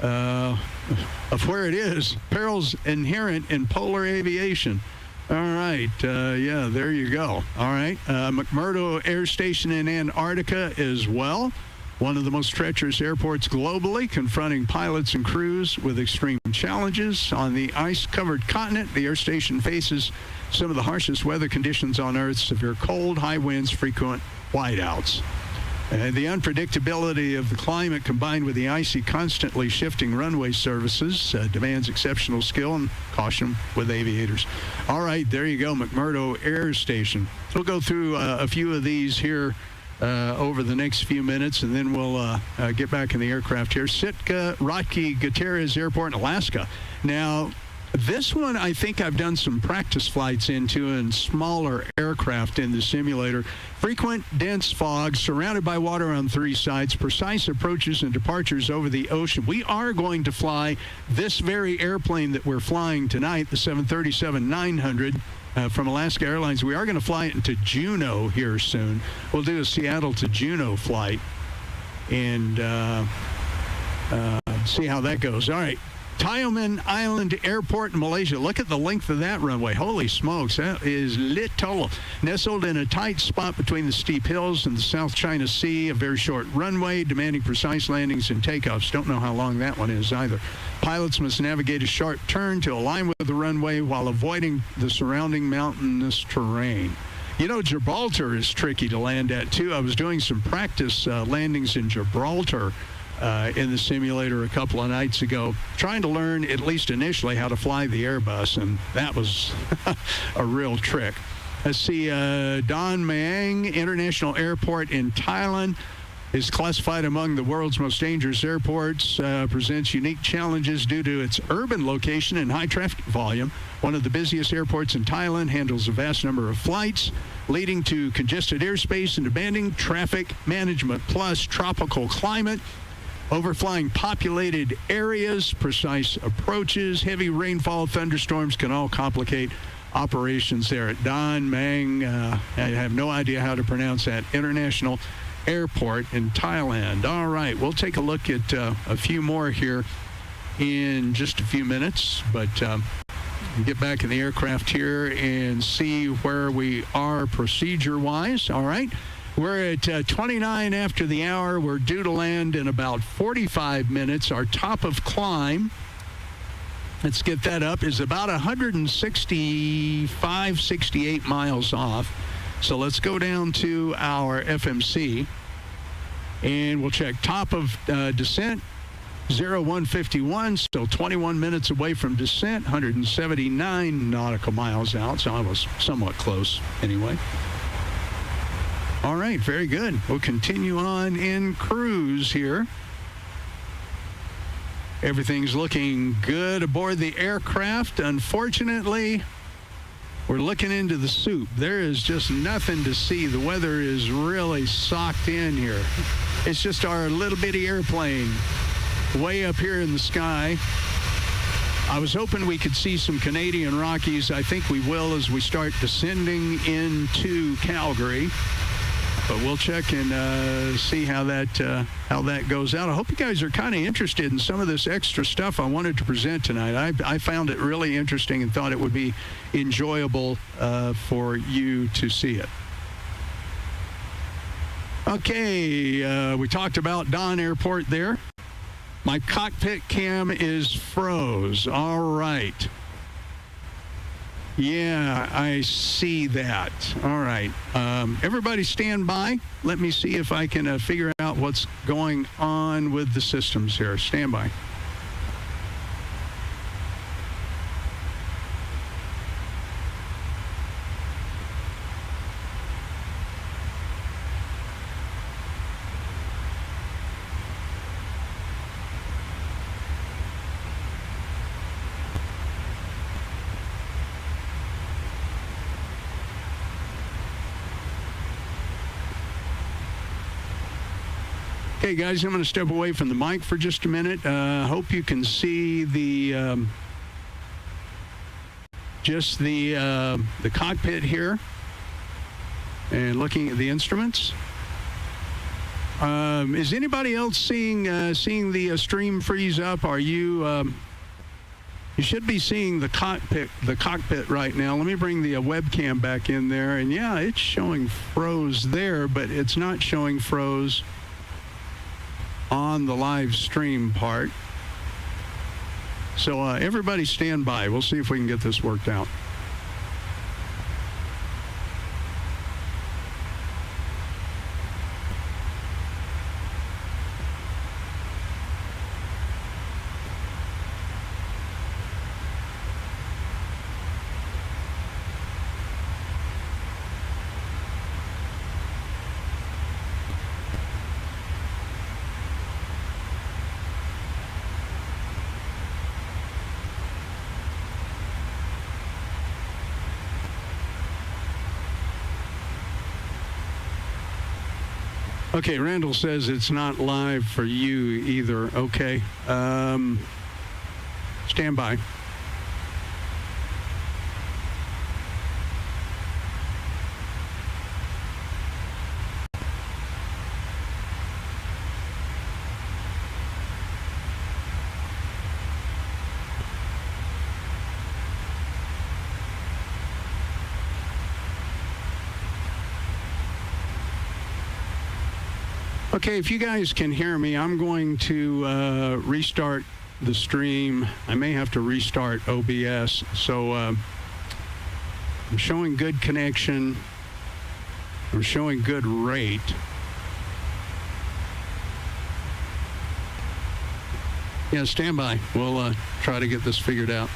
[SPEAKER 1] of where it is. Perils inherent in polar aviation. All right. Yeah, there you go. All right. McMurdo Air Station in Antarctica as well. One of the most treacherous airports globally, confronting pilots and crews with extreme challenges. On the ice-covered continent, the air station faces some of the harshest weather conditions on Earth: severe cold, high winds, frequent whiteouts. The unpredictability of the climate, combined with the icy, constantly shifting runway services, demands exceptional skill and caution with aviators. All right, there you go, McMurdo Air Station. We'll go through a few of these here over the next few minutes, and then we'll get back in the aircraft here. Sitka Rocky Gutierrez Airport in Alaska. Now, this one I think I've done some practice flights into in smaller aircraft in the simulator. Frequent dense fog, surrounded by water on three sides, precise approaches and departures over the ocean. We are going to fly this very airplane that we're flying tonight, the 737-900 from Alaska Airlines. We are going to fly it into Juneau here soon. We'll do a Seattle to Juneau flight and see how that goes. All right. Tioman Island Airport in Malaysia. Look at the length of that runway. Holy smokes, that is little. Nestled in a tight spot between the steep hills and the South China Sea, a very short runway, demanding precise landings and takeoffs. Don't know how long that one is either. Pilots must navigate a sharp turn to align with the runway while avoiding the surrounding mountainous terrain. You know, Gibraltar is tricky to land at, too. I was doing some practice landings in Gibraltar in the simulator a couple of nights ago, trying to learn, at least initially, how to fly the Airbus, and that was a real trick. Let's see, Don Mueang International Airport in Thailand is classified among the world's most dangerous airports, presents unique challenges due to its urban location and high traffic volume. One of the busiest airports in Thailand, handles a vast number of flights, leading to congested airspace and demanding traffic management, plus tropical climate, overflying populated areas, precise approaches, heavy rainfall, thunderstorms can all complicate operations there at Don Mueang. I have no idea how to pronounce that, International Airport in Thailand. All right, we'll take a look at a few more here in just a few minutes, but get back in the aircraft here and see where we are procedure-wise. All right. We're at 29 after the hour. We're due to land in about 45 minutes. Our top of climb, let's get that up, is about 165, 68 miles off. So let's go down to our FMC, and we'll check top of descent, 0151, still 21 minutes away from descent, 179 nautical miles out, so I was somewhat close anyway. All right, very good. We'll continue on in cruise here. Everything's looking good aboard the aircraft. Unfortunately, we're looking into the soup. There is just nothing to see. The weather is really socked in here. It's just our little bitty airplane way up here in the sky. I was hoping we could see some Canadian Rockies. I think we will as we start descending into Calgary. But we'll check and see how that goes out. I hope you guys are kind of interested in some of this extra stuff I wanted to present tonight. I found it really interesting and thought it would be enjoyable for you to see it. Okay, we talked about Don Airport there. My cockpit cam is froze. All right. Yeah, I see that. All right. Everybody stand by. Let me see if I can figure out what's going on with the systems here. Stand by. Okay, guys, I'm going to step away from the mic for just a minute. Hope you can see the the cockpit here and looking at the instruments. Is anybody else seeing the stream freeze up? Are you? You should be seeing the cockpit right now. Let me bring the webcam back in there, and yeah, it's showing froze there, but it's not showing froze on the live stream part. So everybody stand by. We'll see if we can get this worked out. Okay, Randall says it's not live for you either. Okay. Stand by. Okay, if you guys can hear me, I'm going to restart the stream. I may have to restart OBS. So I'm showing good connection. I'm showing good rate. Yeah, stand by. We'll try to get this figured out.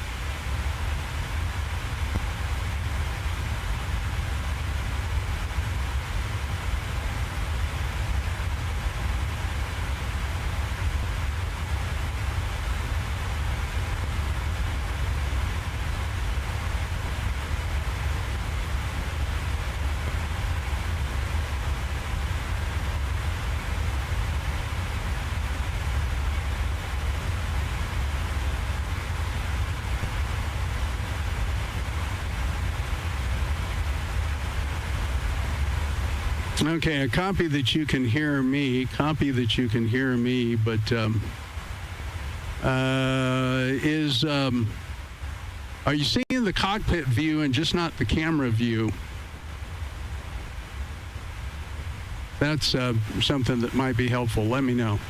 [SPEAKER 1] Okay, a copy that you can hear me, but are you seeing the cockpit view and just not the camera view? That's something that might be helpful. Let me know.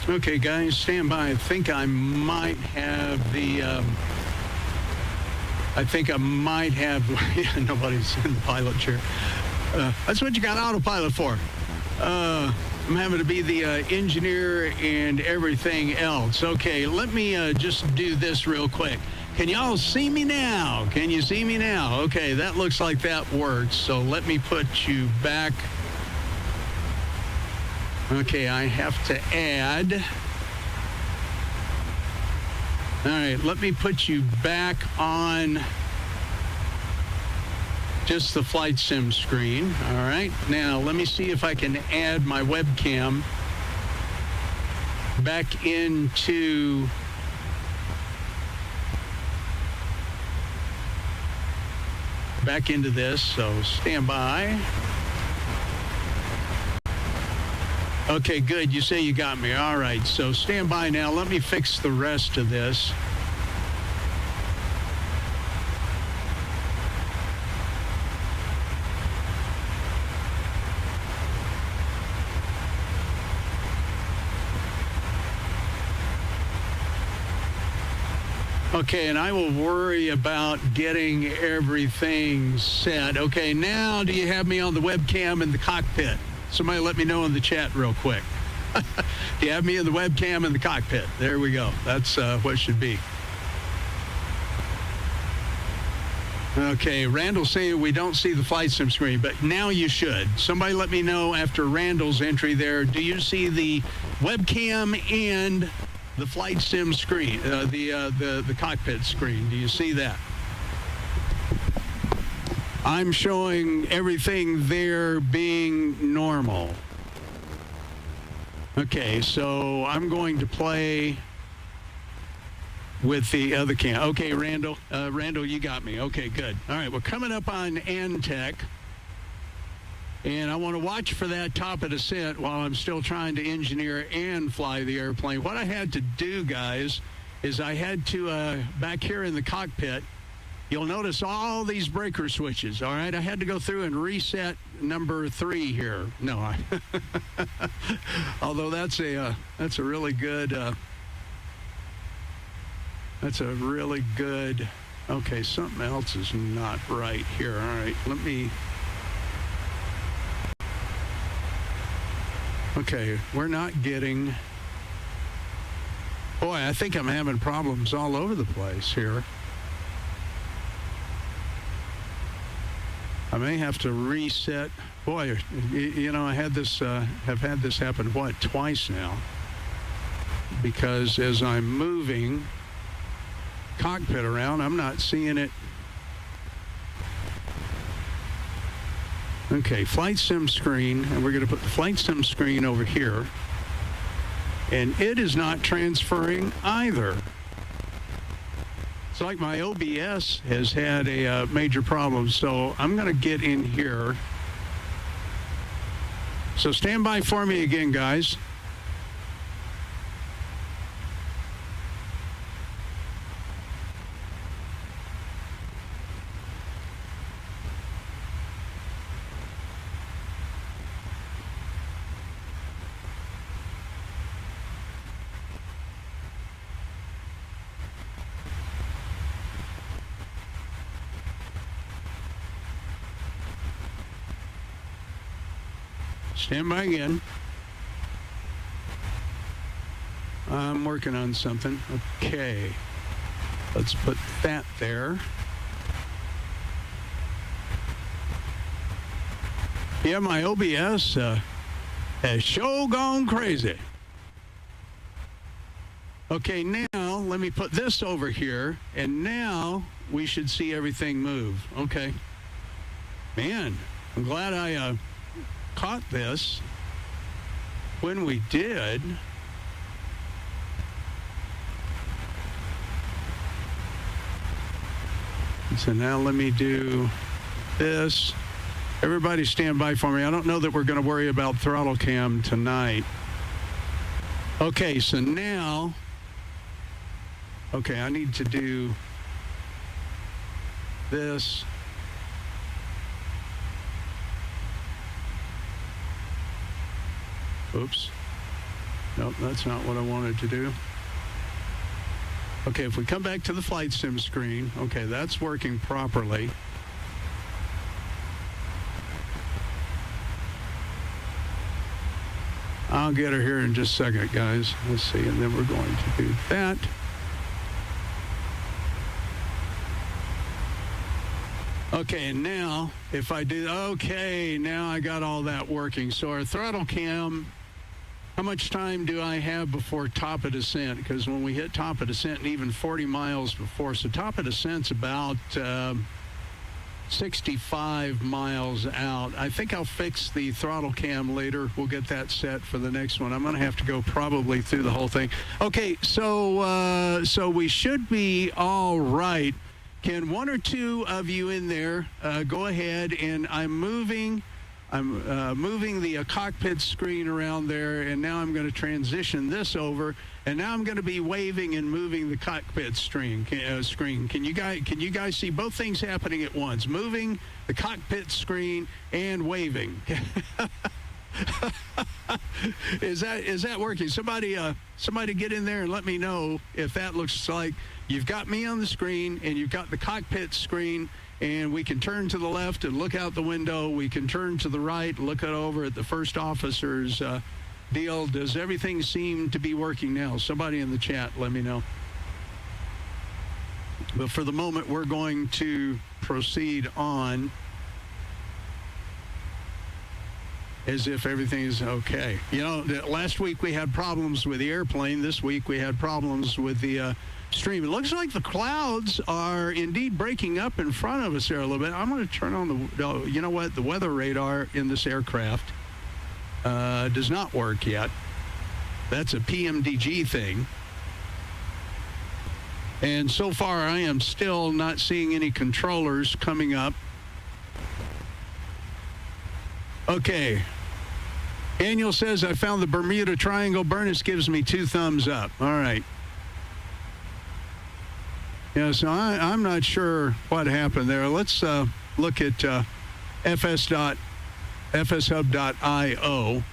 [SPEAKER 1] Okay, guys, stand by. I think I might have the... yeah, nobody's in the pilot chair. That's what you got autopilot for. I'm having to be the engineer and everything else. Okay, let me just do this real quick. Can y'all see me now? Can you see me now? Okay, that looks like that works. So let me put you back. Okay, I have to add. All right, let me put you back on just the flight sim screen. All right, now let me see if I can add my webcam back into this, so stand by. Okay, good. You say you got me. All right, so stand by now. Let me fix the rest of this. Okay, and I will worry about getting everything set. Okay, now do you have me on the webcam in the cockpit? Somebody let me know in the chat real quick. Do you have me in the webcam in the cockpit? There we go. That's what should be. Okay, Randall's saying we don't see the flight sim screen, but now you should. Somebody let me know after Randall's entry there. Do you see the webcam and the flight sim screen, the cockpit screen? Do you see that? I'm showing everything there being normal. Okay, so I'm going to play with the other cam. Okay, Randall, you got me. Okay, good. All right, we're coming up on Antec, and I want to watch for that top of descent while I'm still trying to engineer and fly the airplane. What I had to do, guys, is I had to, back here in the cockpit, you'll notice all these breaker switches, all right? I had to go through and reset number 3 here. No, although that's a really good, okay, something else is not right here. All right, okay, we're not getting, boy, I think I'm having problems all over the place here. I may have to reset. Boy, you know, I had this, have had this happen, twice now. Because as I'm moving cockpit around, I'm not seeing it. Okay, flight sim screen, and we're going to put the flight sim screen over here. And it is not transferring either. It's like my OBS has had a major problem, so I'm going to get in here. So stand by for me again, guys. Stand by again. I'm working on something. Okay. Let's put that there. Yeah, my OBS has sure gone crazy. Okay, now let me put this over here, and now we should see everything move. Okay. Man, I'm glad I caught this when we did. So now let me do this. Everybody stand by for me. I don't know that we're going to worry about throttle cam tonight. Okay, so now, okay, I need to do this. Oops. Nope, that's not what I wanted to do. Okay, if we come back to the flight sim screen, okay, that's working properly. I'll get her here in just a second, guys. Let's see, and then we're going to do that. Okay, and now, if I do, okay, now I got all that working. So our throttle cam, how much time do I have before top of descent? Because when we hit top of descent, and even 40 miles before, so top of descent's about 65 miles out. I think I'll fix the throttle cam later. We'll get that set for the next one. I'm going to have to go probably through the whole thing. Okay, so we should be all right. Can one or two of you in there go ahead, and I'm moving the cockpit screen around there, and now I'm going to transition this over, and now I'm going to be waving and moving the cockpit screen. Can you guys see both things happening at once? Moving the cockpit screen and waving. Is that working? Somebody get in there and let me know if that looks like you've got me on the screen and you've got the cockpit screen, and we can turn to the left and look out the window. We can turn to the right, look over at the first officer's deal. Does everything seem to be working now? Somebody in the chat, let me know. But for the moment, we're going to proceed on as if everything is okay. You know, last week we had problems with the airplane. This week we had problems with the stream. It looks like the clouds are indeed breaking up in front of us there a little bit. I'm going to turn on you know what? The weather radar in this aircraft does not work yet. That's a PMDG thing. And so far, I am still not seeing any controllers coming up. Okay. Daniel says, I found the Bermuda Triangle. Bernice gives me 2 thumbs up. All right. Yeah, so I'm not sure what happened there. Let's look at fshub.io.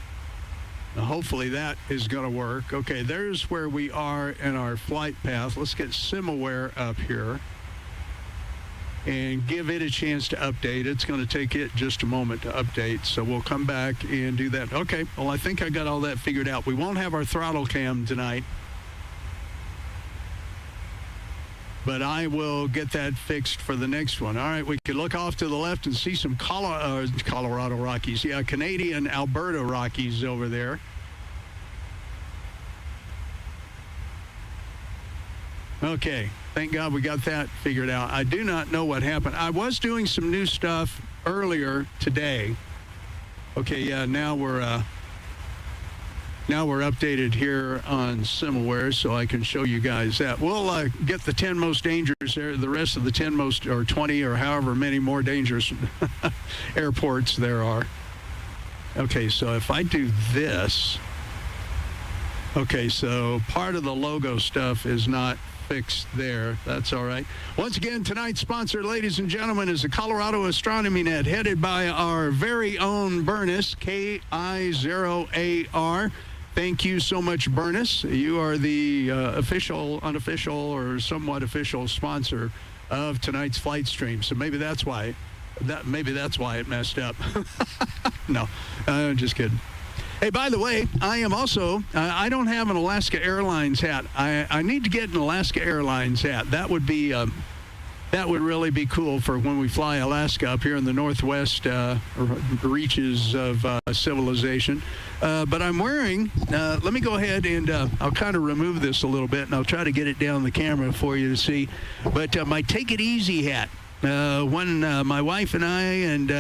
[SPEAKER 1] Hopefully that is going to work. Okay, there's where we are in our flight path. Let's get Simaware up here and give it a chance to update. It's going to take it just a moment to update, so we'll come back and do that. Okay, well, I think I got all that figured out. We won't have our throttle cam tonight, but I will get that fixed for the next one. All right, we can look off to the left and see some Colorado Rockies. Yeah, Canadian Alberta Rockies over there. Okay, thank God we got that figured out. I do not know what happened. I was doing some new stuff earlier today. Okay, yeah, now we're updated here on Simaware, so I can show you guys that. We'll get the 10 most dangerous there, the rest of the 10 most, or 20, or however many more dangerous airports there are. Okay, so if I do this, okay, so part of the logo stuff is not fixed there. That's all right. Once again, tonight's sponsor, ladies and gentlemen, is the Colorado Astronomy Net, headed by our very own Bernice, KI0AR. Thank you so much, Bernice. You are the official, unofficial, or somewhat official sponsor of tonight's flight stream. So maybe that's why it messed up. No, just kidding. Hey, by the way, I am also, I don't have an Alaska Airlines hat. I need to get an Alaska Airlines hat. That would really be cool for when we fly Alaska up here in the northwest reaches of civilization. But I'm wearing, let me go ahead and I'll kind of remove this a little bit, and I'll try to get it down the camera for you to see. But my Take It Easy hat. When my wife and I and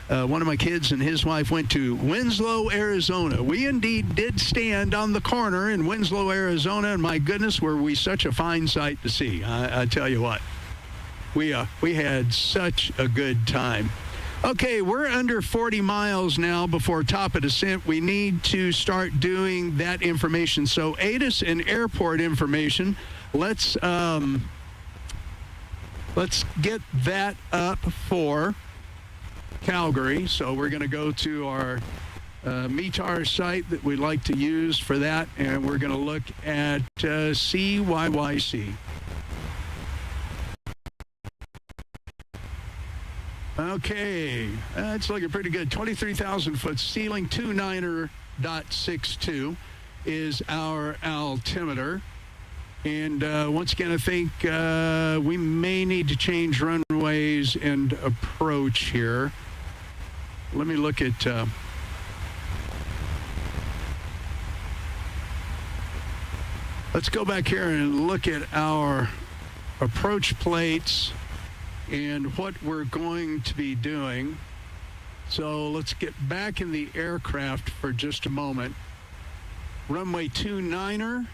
[SPEAKER 1] one of my kids and his wife went to Winslow, Arizona. We indeed did stand on the corner in Winslow, Arizona, and my goodness, were we such a fine sight to see. I tell you what, we had such a good time. Okay, we're under 40 miles now before top of descent. We need to start doing that information. So ATIS and airport information, let's get that up for Calgary. So we're going to go to our METAR site that we'd like to use for that, and we're going to look at CYYC. Okay, that's looking pretty good. 23,000 foot ceiling, 29.62 is our altimeter. And once again, I think we may need to change runways and approach here. Let me look at... let's go back here and look at our approach plates and what we're going to be doing. So let's get back in the aircraft for just a moment. Runway 29er.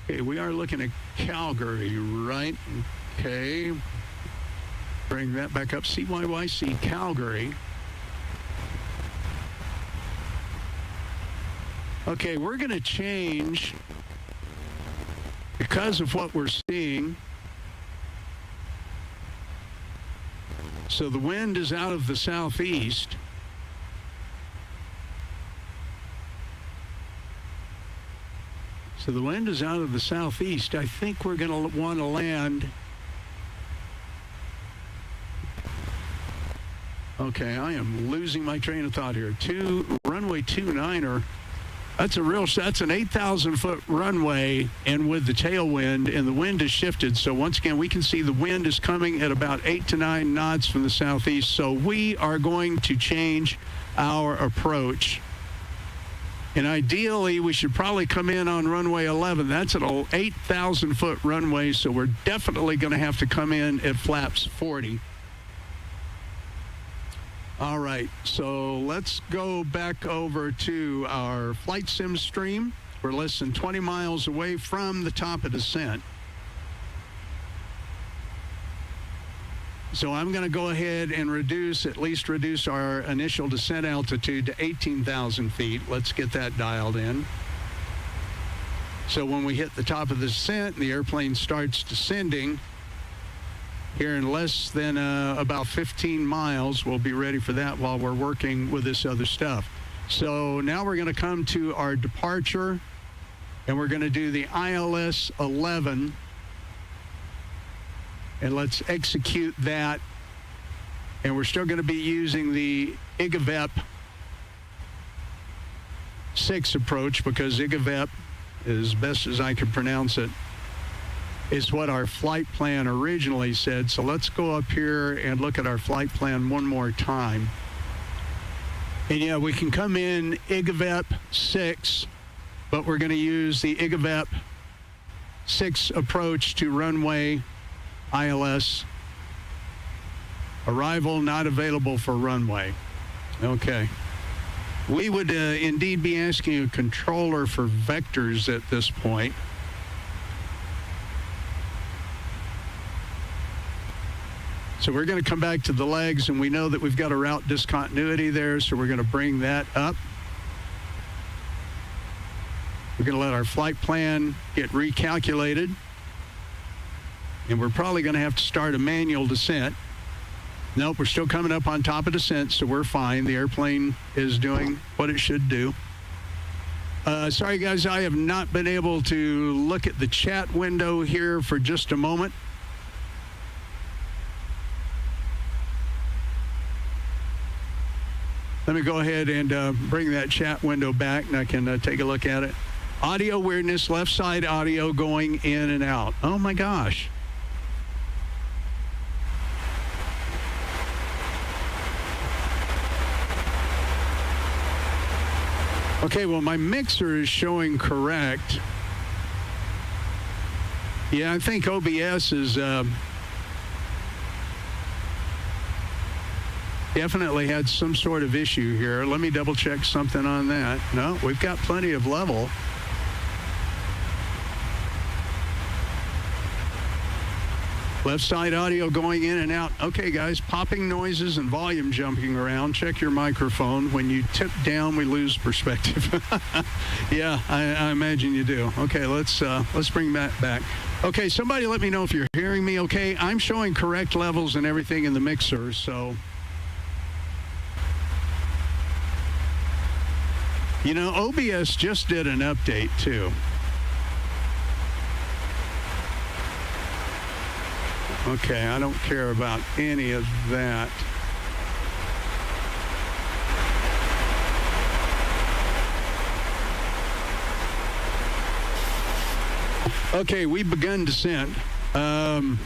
[SPEAKER 1] Okay, we are looking at Calgary, right? Okay. Bring that back up. CYYC Calgary. Okay, we're going to change because of what we're seeing. So the wind is out of the southeast. So the wind is out of the southeast. I think we're going to want to land. Okay, I am losing my train of thought here. Runway 29er. That's an 8,000 foot runway, and with the tailwind, and the wind has shifted. So once again, we can see the wind is coming at about 8 to 9 knots from the southeast. So we are going to change our approach. And ideally, we should probably come in on runway 11. That's an 8,000 foot runway, so we're definitely going to have to come in at flaps 40. All right, so let's go back over to our flight sim stream. We're less than 20 miles away from the top of descent. So I'm going to go ahead and at least reduce our initial descent altitude to 18,000 feet. Let's get that dialed in. So when we hit the top of the descent and the airplane starts descending, here in less than about 15 miles, we'll be ready for that while we're working with this other stuff. So now we're going to come to our departure, and we're going to do the ILS 11. And let's execute that. And we're still going to be using the IGAVEP 6 approach, because IGAVEP, as best as I can pronounce it, is what our flight plan originally said. So let's go up here and look at our flight plan one more time. And yeah, we can come in IGAVEP 6, but we're going to use the IGAVEP 6 approach to runway ILS. Arrival not available for runway. Okay. We would indeed be asking a controller for vectors at this point. So we're going to come back to the legs, and we know that we've got a route discontinuity there, so we're going to bring that up. We're going to let our flight plan get recalculated, and we're probably going to have to start a manual descent. Nope, we're still coming up on top of descent, so we're fine. The airplane is doing what it should do. Sorry, guys, I have not been able to look at the chat window here for just a moment. Let me go ahead and bring that chat window back, and I can take a look at it. Audio weirdness, left side audio going in and out. Oh, my gosh. Okay, well, my mixer is showing correct. Yeah, I think OBS is... definitely had some sort of issue here. Let me double check something on that. No, we've got plenty of level. Left side audio going in and out. Okay, guys, popping noises and volume jumping around. Check your microphone. When you tip down, we lose perspective. Yeah, I imagine you do. Okay, let's bring that back. Okay, somebody let me know if you're hearing me okay. I'm showing correct levels and everything in the mixer, so... You know, OBS just did an update, too. Okay, I don't care about any of that. Okay, we've begun descent. Can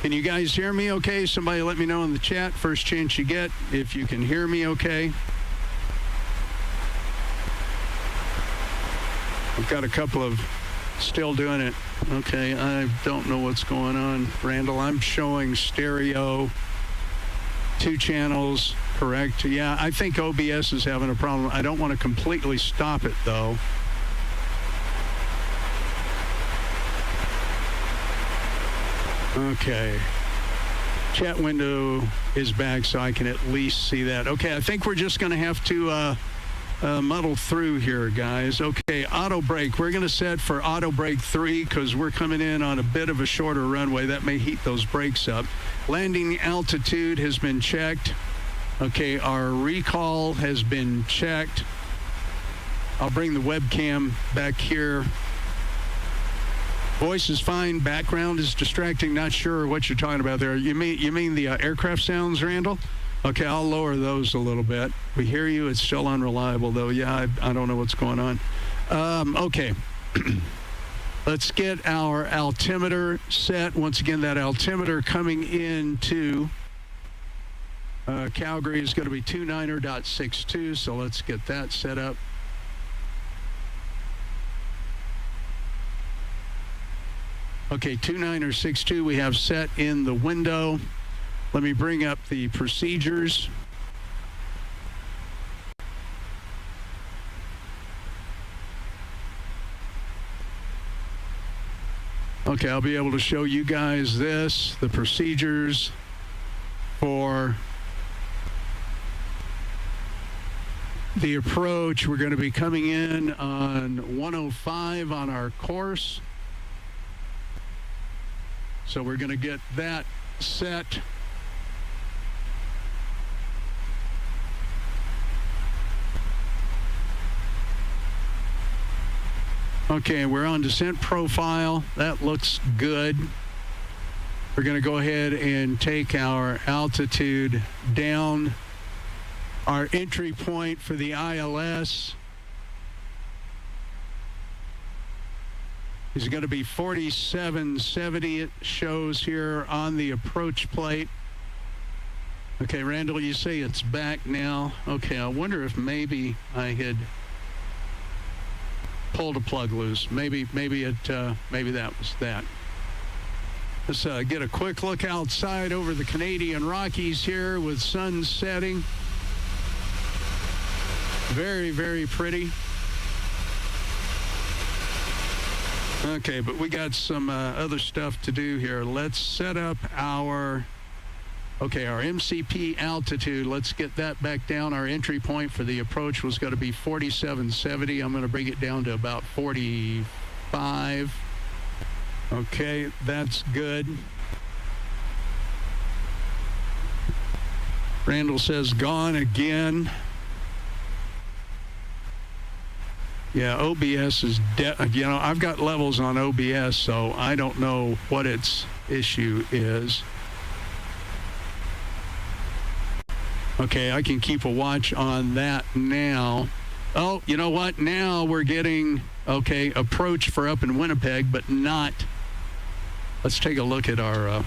[SPEAKER 1] you guys hear me okay? Somebody let me know in the chat, first chance you get, if you can hear me okay. I've got a couple of still doing it. Okay, I don't know what's going on, Randall. I'm showing stereo, 2 channels, correct? Yeah, I think OBS is having a problem. I don't want to completely stop it, though. Okay. Chat window is back, so I can at least see that. Okay, I think we're just going to have to muddle through here, guys. Okay, auto brake. We're going to set for auto brake 3 because we're coming in on a bit of a shorter runway. That may heat those brakes up. Landing altitude has been checked. Okay, our recall has been checked. I'll bring the webcam back here. Voice is fine. Background is distracting. Not sure what you're talking about there. You mean the aircraft sounds, Randall? Okay, I'll lower those a little bit. We hear you. It's still unreliable, though. Yeah, I don't know what's going on. Okay. Let's get our altimeter set. Once again, that altimeter coming into Calgary is going to be 29er.62, so let's get that set up. Okay, 29er62 we have set in the window. Let me bring up the procedures. Okay, I'll be able to show you guys this, the procedures for the approach. We're going to be coming in on 105 on our course. So we're going to get that set. Okay, we're on descent profile. That looks good. We're going to go ahead and take our altitude down. Our entry point for the ILS is going to be 4770. It shows here on the approach plate. Okay, Randall, you say it's back now. Okay, I wonder if maybe I had pulled a plug loose. Maybe that was that. Let's get a quick look outside over the Canadian Rockies here with sun setting. Very, very pretty. Okay, but we got some other stuff to do here. Let's set up our MCP altitude. Let's get that back down. Our entry point for the approach was going to be 4770. I'm going to bring it down to about 45. Okay, that's good. Randall says gone again. Yeah, OBS is I've got levels on OBS, so I don't know what its issue is. Okay, I can keep a watch on that now. Oh, you know what? Now we're getting, approach for up in Winnipeg, but not. Let's take a look at our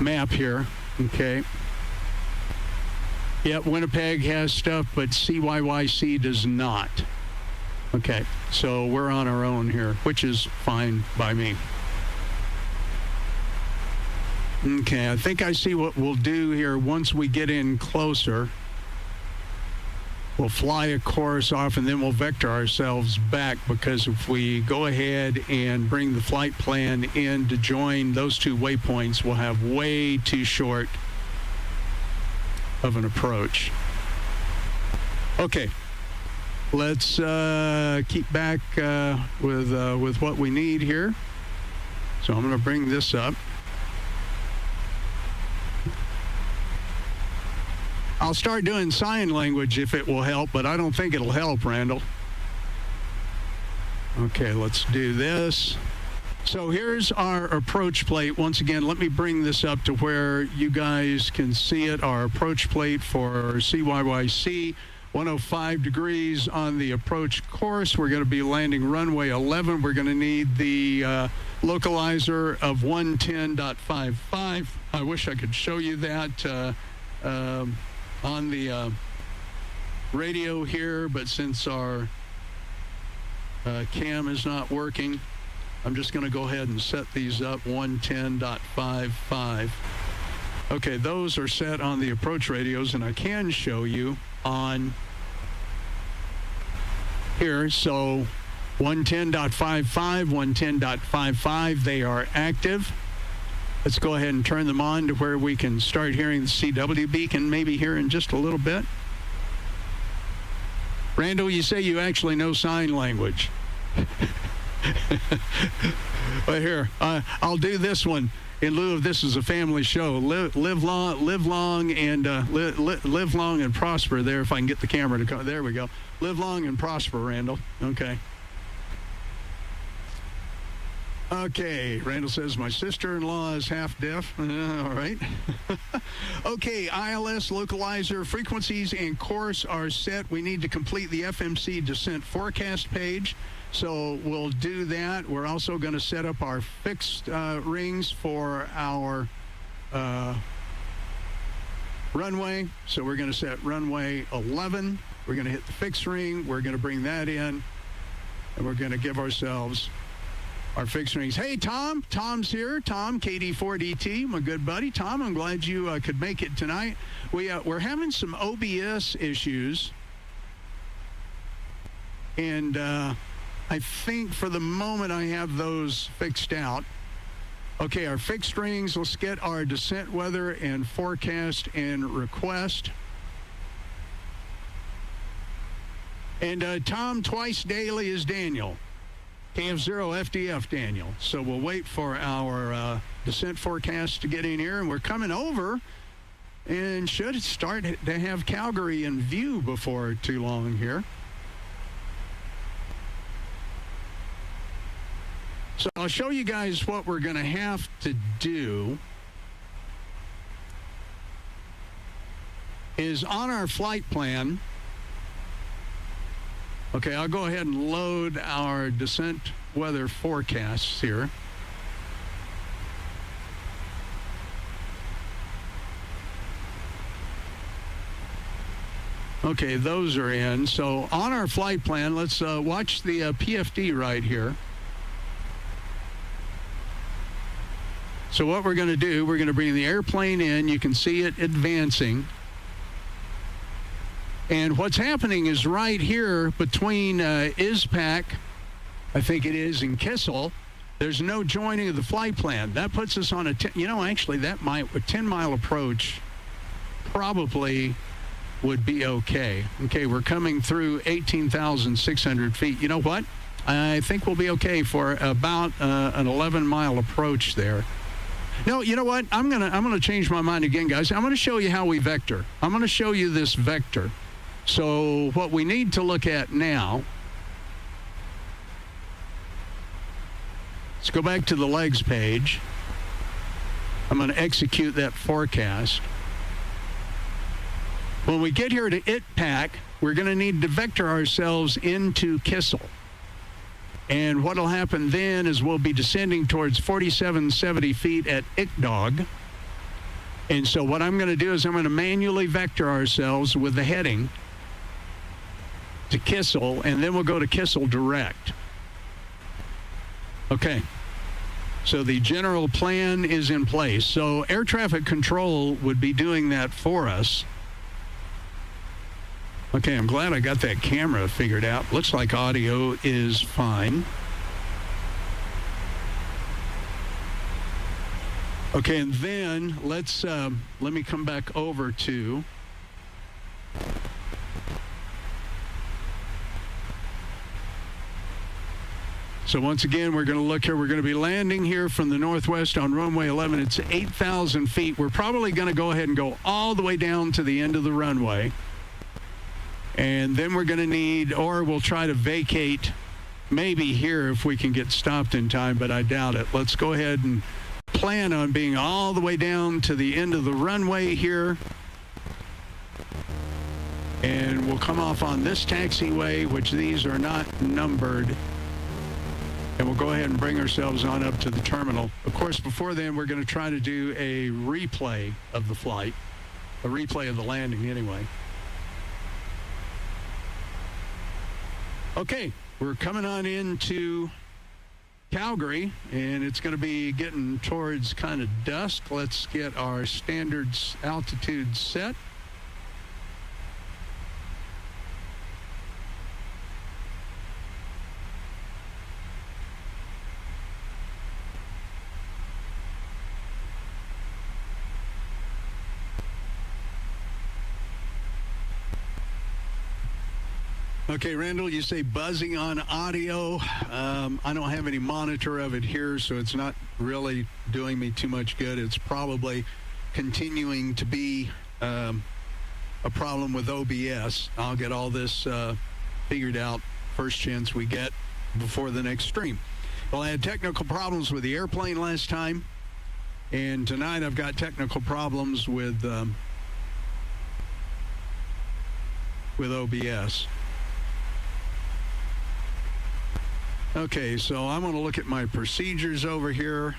[SPEAKER 1] map here. Okay. Yep, Winnipeg has stuff, but CYYC does not. Okay, so we're on our own here, which is fine by me. Okay, I think I see what we'll do here once we get in closer. we'll fly a course off, and then we'll vector ourselves back, because if we go ahead and bring the flight plan in to join those two waypoints, we'll have way too short of an approach. Okay, let's keep back with what we need here. So I'm going to bring this up. I'll start doing sign language if it will help, but I don't think it'll help, Randall. Okay, let's do this. So here's our approach plate. Once again, let me bring this up to where you guys can see it. Our approach plate for CYYC, 105 degrees on the approach course. We're going to be landing runway 11. We're going to need the localizer of 110.55. I wish I could show you that on the radio here, but since our cam is not working, I'm just going to go ahead and set these up 110.55. Okay, those are set on the approach radios, and I can show you on here. So 110.55, 110.55, they are active. Let's go ahead and turn them on to where we can start hearing the CW beacon maybe here in just a little bit. Randall, you say you actually know sign language. But here, I'll do this one in lieu of this is a family show. Live long and prosper. There, if I can get the camera to come. There we go. Live long and prosper, Randall. Okay. Okay, Randall says my sister-in-law is half deaf. All right. Okay, ILS localizer frequencies and course are set. We need to complete the FMC descent forecast page, so we'll do that. We're also going to set up our fixed rings for our runway. So we're going to set runway 11. We're going to hit the fixed ring. We're going to bring that in, and we're going to give ourselves our fixed rings. Hey, Tom. Tom's here. Tom, KD4DT, my good buddy. Tom, I'm glad you could make it tonight. We're having some OBS issues. And I think for the moment I have those fixed out. Okay, our fixed rings. Let's get our descent weather and forecast and request. And Tom, twice daily is Daniel. KF0 FDF, Daniel. So we'll wait for our descent forecast to get in here, and we're coming over and should start to have Calgary in view before too long here. So I'll show you guys what we're going to have to do is on our flight plan. Okay, I'll go ahead and load our descent weather forecasts here. Okay, those are in. So on our flight plan, let's watch the PFD right here. So what we're going to do, we're going to bring the airplane in. You can see it advancing. And what's happening is right here between ISPAC, I think it is, and Kissel, there's no joining of the flight plan. That puts us on a, actually that might, a 10-mile approach probably would be okay. Okay, we're coming through 18,600 feet. You know what? I think we'll be okay for about an 11-mile approach there. No, you know what? I'm gonna change my mind again, guys. I'm gonna show you how we vector. I'm gonna show you this vector. So what we need to look at now, let's go back to the legs page. I'm going to execute that forecast. When we get here to ITPAC, we're going to need to vector ourselves into Kissel. And what will happen then is we'll be descending towards 4770 feet at ICDOG. And so what I'm going to do is I'm going to manually vector ourselves with the heading to Kissel, and then we'll go to Kissel direct. Okay. So the general plan is in place. So air traffic control would be doing that for us. Okay, I'm glad I got that camera figured out. Looks like audio is fine. Okay, and then let me come back over to so once again, we're going to look here. We're going to be landing here from the northwest on runway 11. It's 8,000 feet. We're probably going to go ahead and go all the way down to the end of the runway. And then we're going to need, or we'll try to vacate maybe here if we can get stopped in time, but I doubt it. Let's go ahead and plan on being all the way down to the end of the runway here. And we'll come off on this taxiway, which these are not numbered. And we'll go ahead and bring ourselves on up to the terminal. Of course, before then, we're going to try to do a replay of the flight, a replay of the landing anyway. Okay, we're coming on into Calgary, and it's going to be getting towards kind of dusk. Let's get our standard altitude set. Okay, Randall, you say buzzing on audio. I don't have any monitor of it here, so it's not really doing me too much good. It's probably continuing to be a problem with OBS. I'll get all this figured out first chance we get before the next stream. Well, I had technical problems with the airplane last time, and tonight I've got technical problems with OBS. Okay, so I'm going to look at my procedures over here.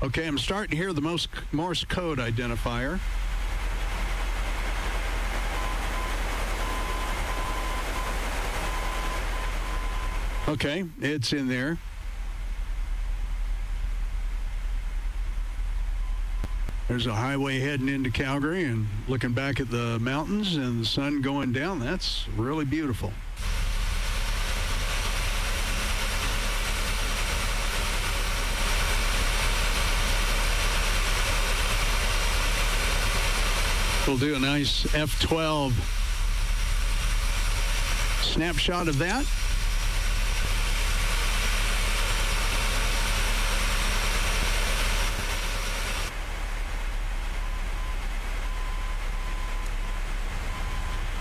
[SPEAKER 1] Okay, I'm starting to hear the Morse code identifier. Okay, it's in there. There's a highway heading into Calgary and looking back at the mountains and the sun going down. That's really beautiful. We'll do a nice F12 snapshot of that.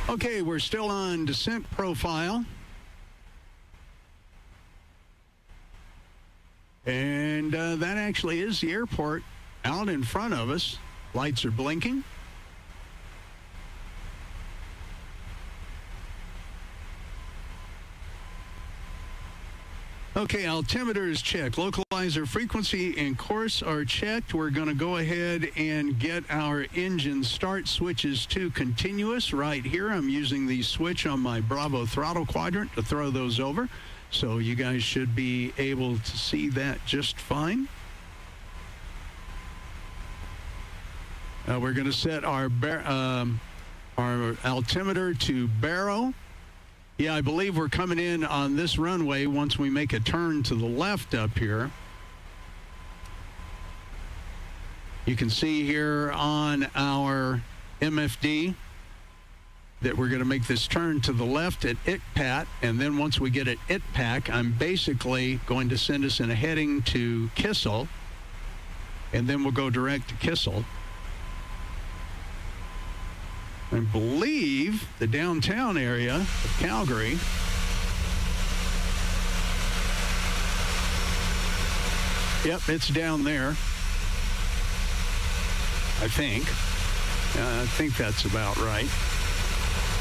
[SPEAKER 1] Okay, we're still on descent profile. And that actually is the airport out in front of us. Lights are blinking. Okay, altimeter is checked. Localizer frequency and course are checked. We're going to go ahead and get our engine start switches to continuous right here. I'm using the switch on my Bravo throttle quadrant to throw those over. So you guys should be able to see that just fine. We're going to set our altimeter to baro. Yeah, I believe we're coming in on this runway once we make a turn to the left up here. You can see here on our MFD that we're going to make this turn to the left at ICPAT, and then once we get at ITPAC, I'm basically going to send us in a heading to Kissel, and then we'll go direct to Kissel. I believe the downtown area of Calgary yep, it's down there. I think that's about right.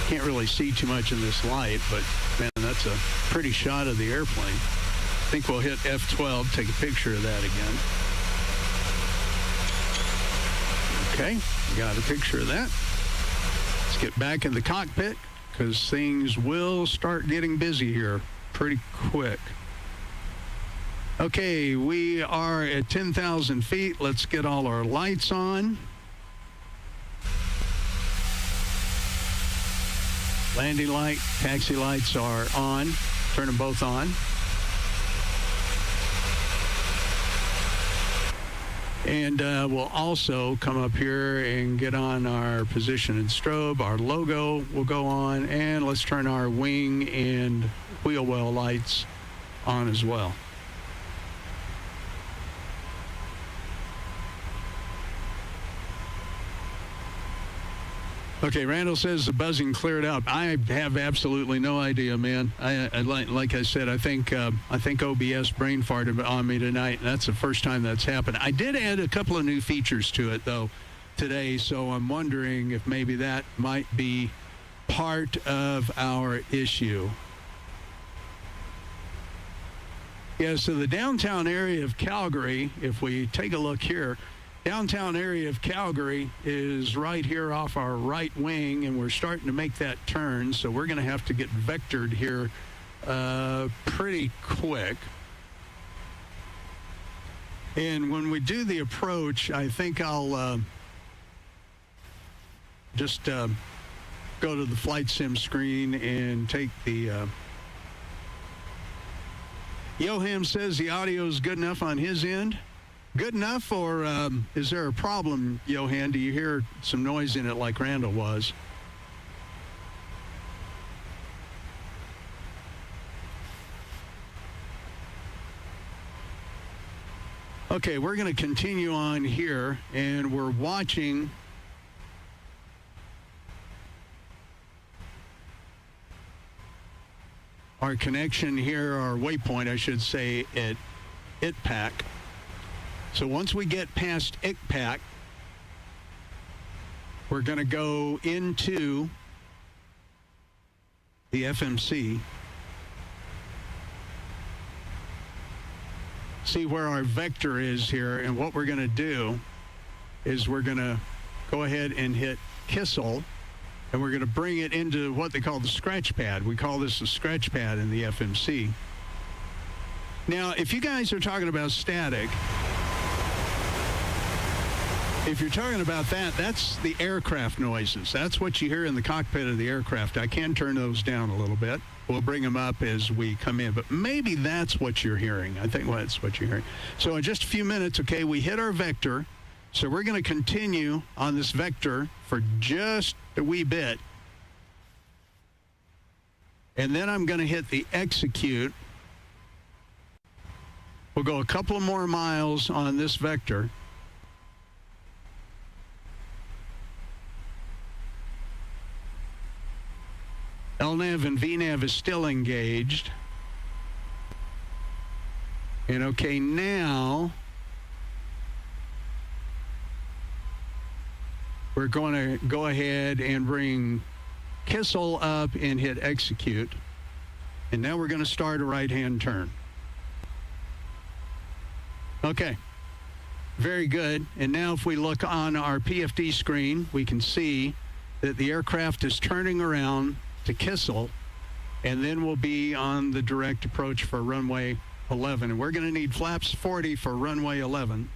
[SPEAKER 1] Can't really see too much in this light, but man, that's a pretty shot of the airplane. I think we'll hit F12, take a picture of that again. Okay, got a picture of that. Let's get back in the cockpit because things will start getting busy here pretty quick. Okay, we are at 10,000 feet. Let's get all our lights on. Landing light, taxi lights are on. Turn them both on. And we'll also come up here and get on our position and strobe. Our logo will go on, and let's turn our wing and wheel well lights on as well. Okay, Randall says the buzzing cleared up. I have absolutely no idea, man. I like I said, I think OBS brain farted on me tonight, and that's the first time that's happened. I did add a couple of new features to it, though, today, so I'm wondering if maybe that might be part of our issue. Yeah, so the downtown area of Calgary, if we take a look here, downtown area of Calgary is right here off our right wing, and we're starting to make that turn, so we're going to have to get vectored here pretty quick. And when we do the approach, I think I'll just go to the flight sim screen and take the... Yoham says the audio is good enough on his end. Good enough, or is there a problem, Johan? Do you hear some noise in it like Randall was? Okay, we're going to continue on here, and we're watching our connection here, our waypoint, I should say, at ITPAC. So once we get past ICPAC, we're going to go into the FMC, see where our vector is here, and what we're going to do is we're going to go ahead and hit Kissel, and we're going to bring it into what they call the scratch pad. We call this the scratch pad in the FMC. Now, if you guys are talking about static, if you're talking about that, that's the aircraft noises. That's what you hear in the cockpit of the aircraft. I can turn those down a little bit. We'll bring them up as we come in, but maybe that's what you're hearing. I think that's what you're hearing. So in just a few minutes, okay, we hit our vector. So we're going to continue on this vector for just a wee bit. And then I'm going to hit the execute. We'll go a couple of more miles on this vector. LNAV and VNAV is still engaged. And okay, now we're going to go ahead and bring Kissel up and hit execute. And now we're going to start a right-hand turn. Okay, very good. And now if we look on our PFD screen, we can see that the aircraft is turning around to Kissel, and then we'll be on the direct approach for runway 11. And we're going to need flaps 40 for runway 11.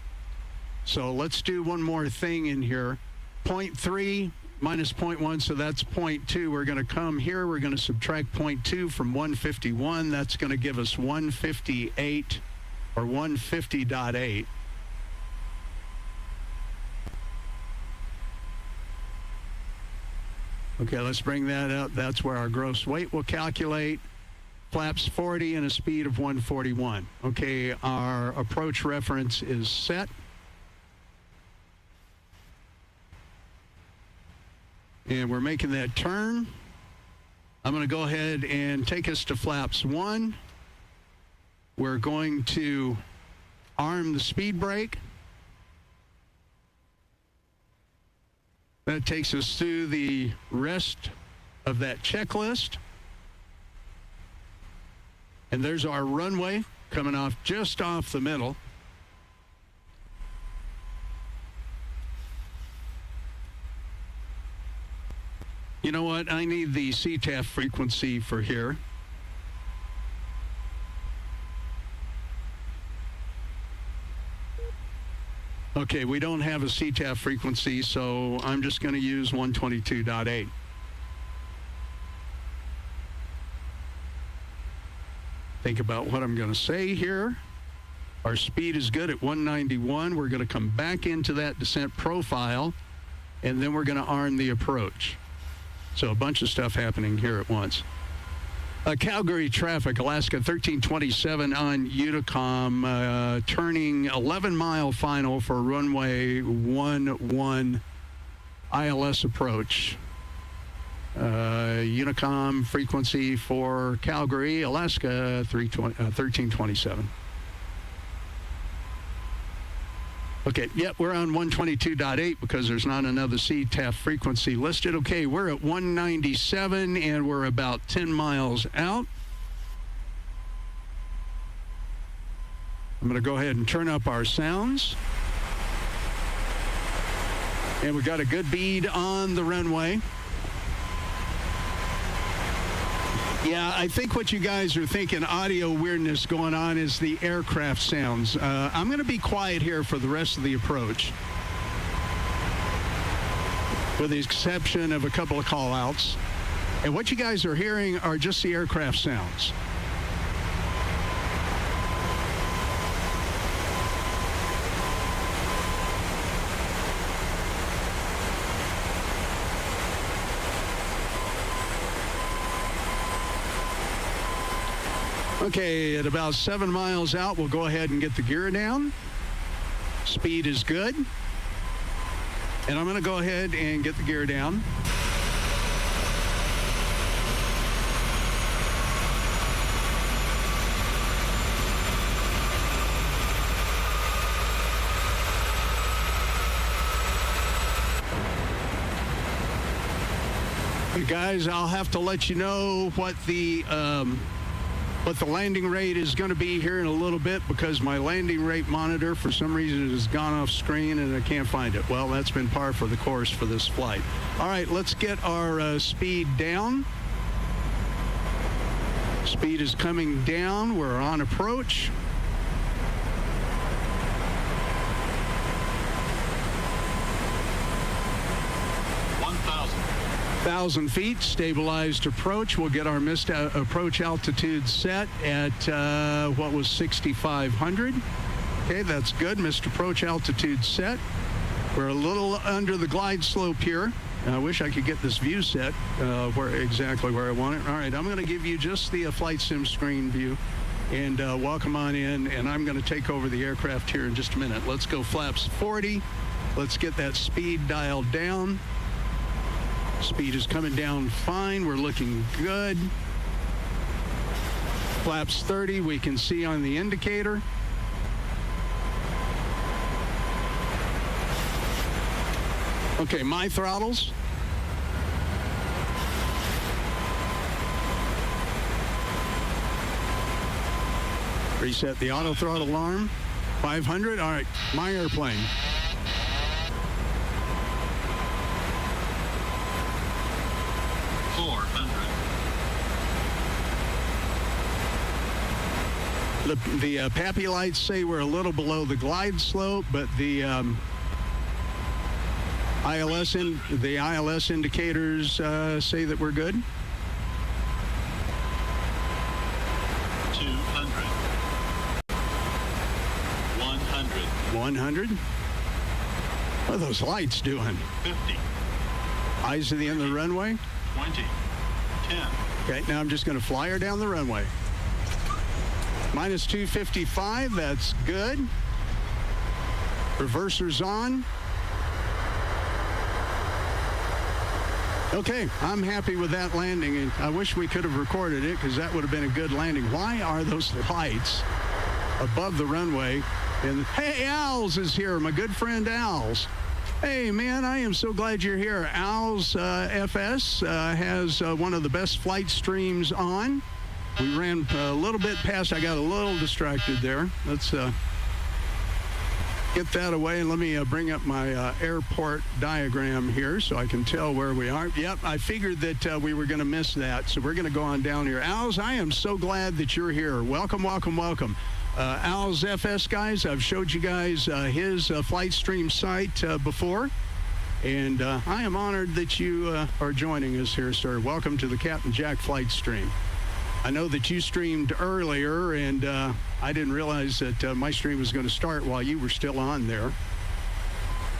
[SPEAKER 1] So let's do one more thing in here. 0.3 minus 0.1, so that's 0.2. We're going to come here. We're going to subtract 0.2 from 151. That's going to give us 158 or 150.8. Okay, let's bring that up. That's where our gross weight will calculate. Flaps 40 and a speed of 141. Okay, our approach reference is set. And we're making that turn. I'm going to go ahead and take us to flaps 1. We're going to arm the speed brake. That takes us through the rest of that checklist. And there's our runway coming off just off the middle. You know what? I need the CTAF frequency for here. Okay, we don't have a CTAF frequency, so I'm just going to use 122.8. Think about what I'm going to say here. Our speed is good at 191. We're going to come back into that descent profile, and then we're going to arm the approach. So a bunch of stuff happening here at once. Calgary traffic, Alaska 1327 on Unicom, turning 11-mile final for runway 11 ILS approach. Unicom frequency for Calgary, Alaska 1327. Okay, yep, we're on 122.8 because there's not another CTAF frequency listed. Okay, we're at 197 and we're about 10 miles out. I'm going to go ahead and turn up our sounds. And we got a good bead on the runway. Yeah, I think what you guys are thinking, audio weirdness going on, is the aircraft sounds. I'm going to be quiet here for the rest of the approach, with the exception of a couple of call-outs. And what you guys are hearing are just the aircraft sounds. Okay, at about 7 miles out, we'll go ahead and get the gear down. Speed is good. And I'm going to go ahead and get the gear down. Hey guys, I'll have to let you know what the landing rate is going to be here in a little bit, because my landing rate monitor for some reason has gone off screen and I can't find it. Well, that's been par for the course for this flight. All right, let's get our speed down. Speed is coming down. We're on approach. 1,000 feet, stabilized approach. We'll get our missed approach altitude set at what was 6,500. Okay, that's good. Missed approach altitude set. We're a little under the glide slope here. I wish I could get this view set exactly where I want it. All right, I'm going to give you just the flight sim screen view, and welcome on in. And I'm going to take over the aircraft here in just a minute. Let's go flaps 40. Let's get that speed dialed down. Speed is coming down fine. We're looking good. Flaps 30, we can see on the indicator. Okay, my throttles. Reset the auto throttle alarm. 500. All right, my airplane. The PAPI lights say we're a little below the glide slope, but the ILS indicators say that we're good.
[SPEAKER 2] 200. 100.
[SPEAKER 1] 100. What are those lights doing?
[SPEAKER 2] 50.
[SPEAKER 1] Eyes to the end of the runway.
[SPEAKER 2] 20. 10.
[SPEAKER 1] Okay, now I'm just going to fly her down the runway. Minus 255, that's good. Reverser's on. Okay, I'm happy with that landing, and I wish we could have recorded it, because that would have been a good landing. Why are those lights above the runway? And hey, Al's is here, my good friend Al's. Hey, man, I am so glad you're here. Al's FS has one of the best flight streams on. We ran a little bit past. I got a little distracted there. Let's get that away, and let me bring up my airport diagram here so I can tell where we are. Yep, I figured that we were going to miss that, so we're going to go on down here. Al's, I am so glad that you're here. Welcome, welcome, welcome. Al's FS, guys, I've showed you guys his flight stream site before, and I am honored that you are joining us here, sir. Welcome to the Captain Jack flight stream. I know that you streamed earlier, and I didn't realize that my stream was going to start while you were still on there.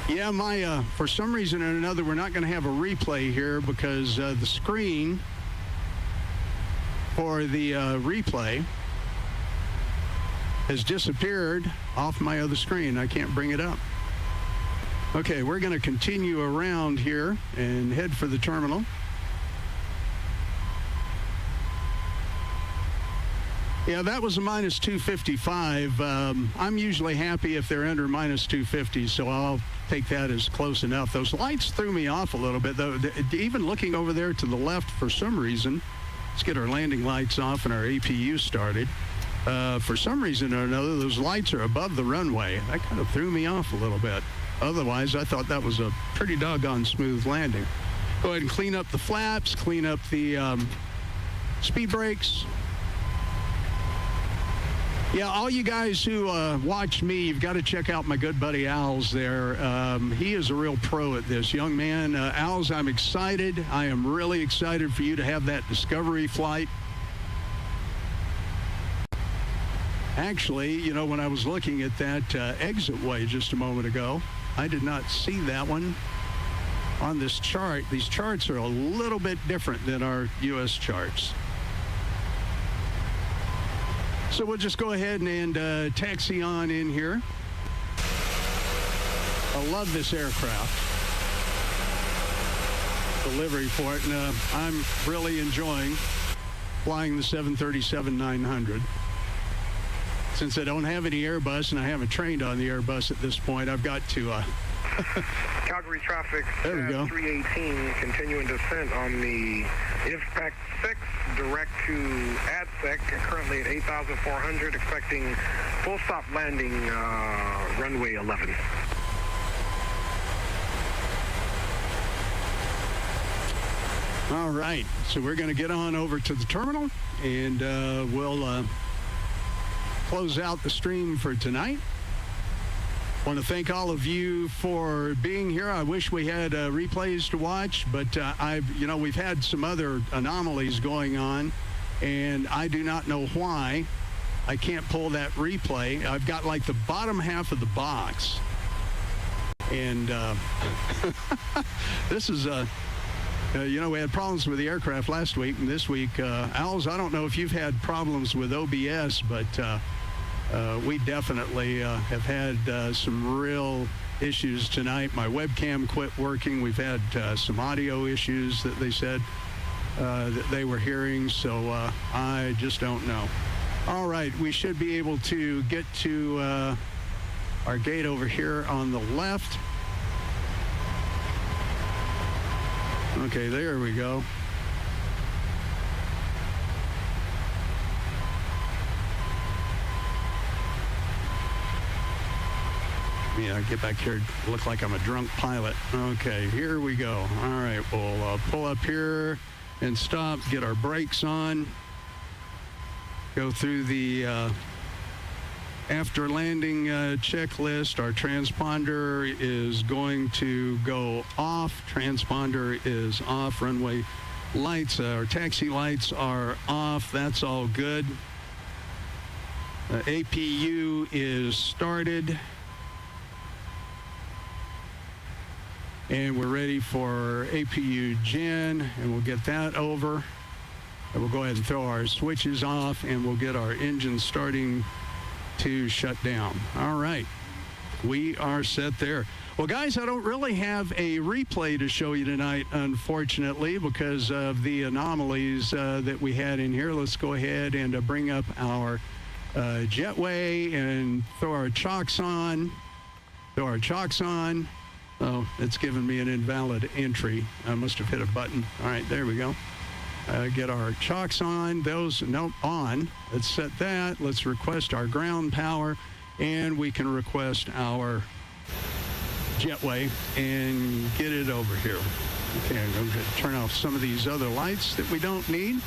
[SPEAKER 1] Yeah, for some reason or another, we're not going to have a replay here because the screen for the replay has disappeared off my other screen. I can't bring it up. Okay, we're going to continue around here and head for the terminal. Yeah, that was a minus 255. I'm usually happy if they're under minus 250, so I'll take that as close enough. Those lights threw me off a little bit, though. Even looking over there to the left for some reason, let's get our landing lights off and our APU started. For some reason or another, those lights are above the runway. That kind of threw me off a little bit. Otherwise, I thought that was a pretty doggone smooth landing. Go ahead and clean up the flaps, clean up the speed brakes. Yeah, all you guys who watch me, you've got to check out my good buddy Al's there. He is a real pro at this. Young man, Al's, I'm excited. I am really excited for you to have that discovery flight. Actually, you know, when I was looking at that exit way just a moment ago, I did not see that one on this chart. These charts are a little bit different than our U.S. charts. So we'll just go ahead and taxi on in here. I love this aircraft. The livery for it, and I'm really enjoying flying the 737-900. Since I don't have any Airbus and I haven't trained on the Airbus at this point, I've got to...
[SPEAKER 3] Calgary traffic,
[SPEAKER 1] there we go.
[SPEAKER 3] 318, continuing descent on the IFPAC 6, direct to ADSEC, currently at 8,400, expecting full stop landing runway 11.
[SPEAKER 1] All right, so we're going to get on over to the terminal, and we'll close out the stream for tonight. Want to thank all of you for being here. I wish we had replays to watch, but we've had some other anomalies going on, and I do not know why I can't pull that replay. I've got like the bottom half of the box, and this is we had problems with the aircraft last week, and this week, Al's, I don't know if you've had problems with OBS, but we definitely have had some real issues tonight. My webcam quit working. We've had some audio issues that they said that they were hearing, so I just don't know. All right, we should be able to get to our gate over here on the left. Okay, there we go. Yeah, get back here, look like I'm a drunk pilot. Okay, here we go. All right, we'll pull up here and stop, get our brakes on, go through the after landing checklist. Our transponder is going to go off. Transponder is off. Runway lights, our taxi lights are off. That's all good. APU is started. And we're ready for APU gen, and we'll get that over. And we'll go ahead and throw our switches off, and we'll get our engine starting to shut down. All right, we are set there. Well, guys, I don't really have a replay to show you tonight, unfortunately, because of the anomalies that we had in here. Let's go ahead and bring up our jetway and throw our chocks on. Oh, it's giving me an invalid entry. I must have hit a button. All right, there we go. Get our chocks on. On. Let's set that. Let's request our ground power, and we can request our jetway and get it over here. Okay, I'm going to turn off some of these other lights that we don't need.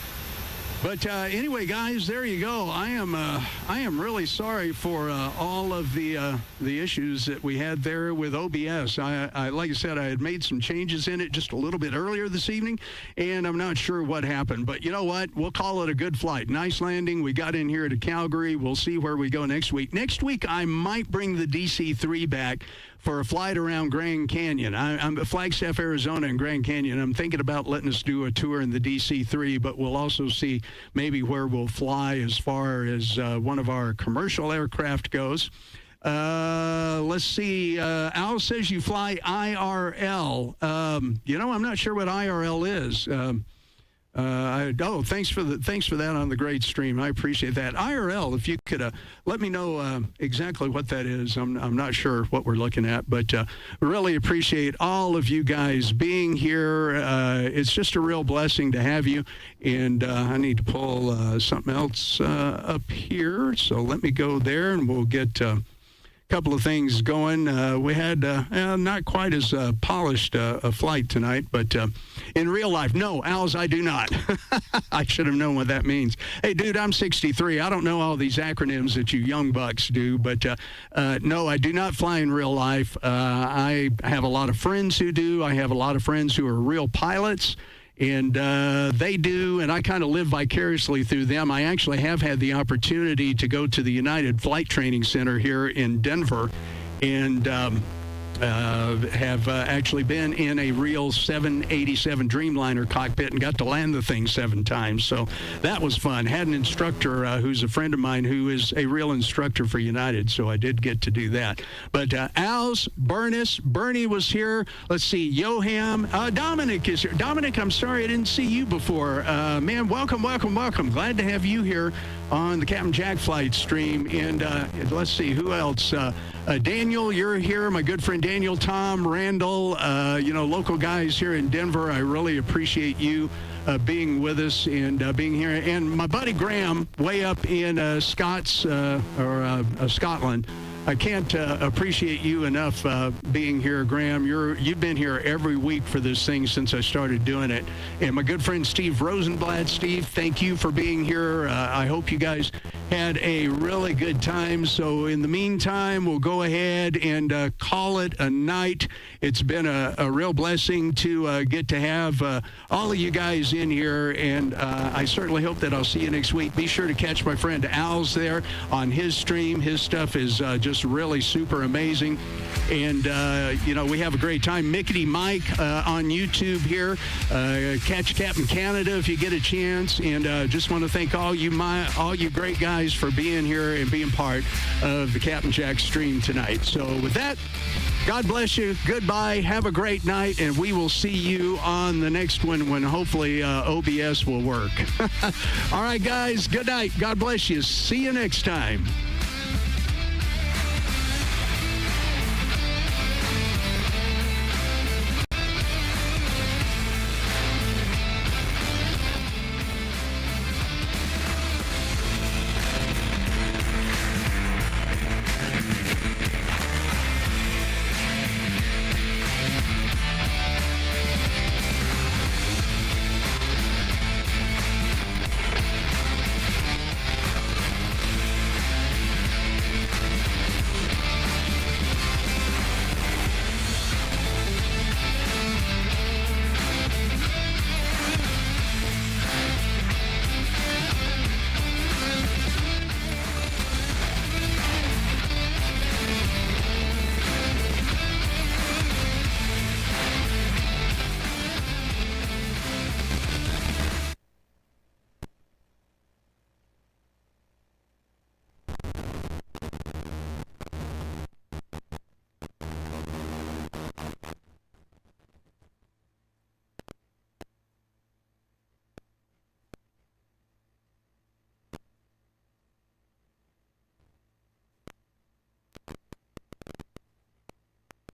[SPEAKER 1] But anyway, guys, there you go. I am really sorry for all of the issues that we had there with OBS. I like I said, I had made some changes in it just a little bit earlier this evening, and I'm not sure what happened. But you know what? We'll call it a good flight. Nice landing. We got in here to Calgary. We'll see where we go next week. Next week, I might bring the DC-3 back for a flight around Grand Canyon. I'm at Flagstaff, Arizona, and Grand Canyon. I'm thinking about letting us do a tour in the DC-3, but we'll also see maybe where we'll fly as far as one of our commercial aircraft goes. Let's see. Al says you fly IRL. I'm not sure what IRL is. Thanks for that on the great stream. I appreciate that. IRL, if you could let me know exactly what that is. I'm not sure what we're looking at, but really appreciate all of you guys being here. It's just a real blessing to have you. And I need to pull something else up here. So let me go there, and we'll get couple of things going. We had not quite as polished a flight tonight, but in real life, no, Al's, I do not. I should have known what that means. Hey, dude, I'm 63. I don't know all these acronyms that you young bucks do, but no, I do not fly in real life. I have a lot of friends who do. I have a lot of friends who are real pilots. And they do, and I kind of live vicariously through them. I actually have had the opportunity to go to the United Flight Training Center here in Denver, and have actually been in a real 787 Dreamliner cockpit and got to land the thing 7 times. So that was fun. Had an instructor who's a friend of mine who is a real instructor for United, so I did get to do that. But Al's, Bernie was here. Let's see, Yoham. Dominic is here. Dominic, I'm sorry I didn't see you before. Man, welcome. Glad to have you here on the Captain Jack Flight stream. And let's see, who else? Daniel, you're here. My good friend Daniel, Tom, Randall, local guys here in Denver. I really appreciate you being with us and being here. And my buddy Graham, way up in Scotland. I can't appreciate you enough being here, Graham. You've been here every week for this thing since I started doing it. And my good friend Steve Rosenblatt. Steve, thank you for being here. I hope you guys had a really good time. So in the meantime, we'll go ahead and call it a night. It's been a real blessing to get to have all of you guys in here. And I certainly hope that I'll see you next week. Be sure to catch my friend Al's there on his stream. His stuff is just really super amazing. And, we have a great time. Mickety Mike on YouTube here. Catch Captain Canada if you get a chance. And just want to thank all you great guys for being here and being part of the Captain Jack stream tonight. So with that, God bless you. Goodbye. Have a great night. And we will see you on the next one when hopefully OBS will work. All right, guys. Good night. God bless you. See you next time.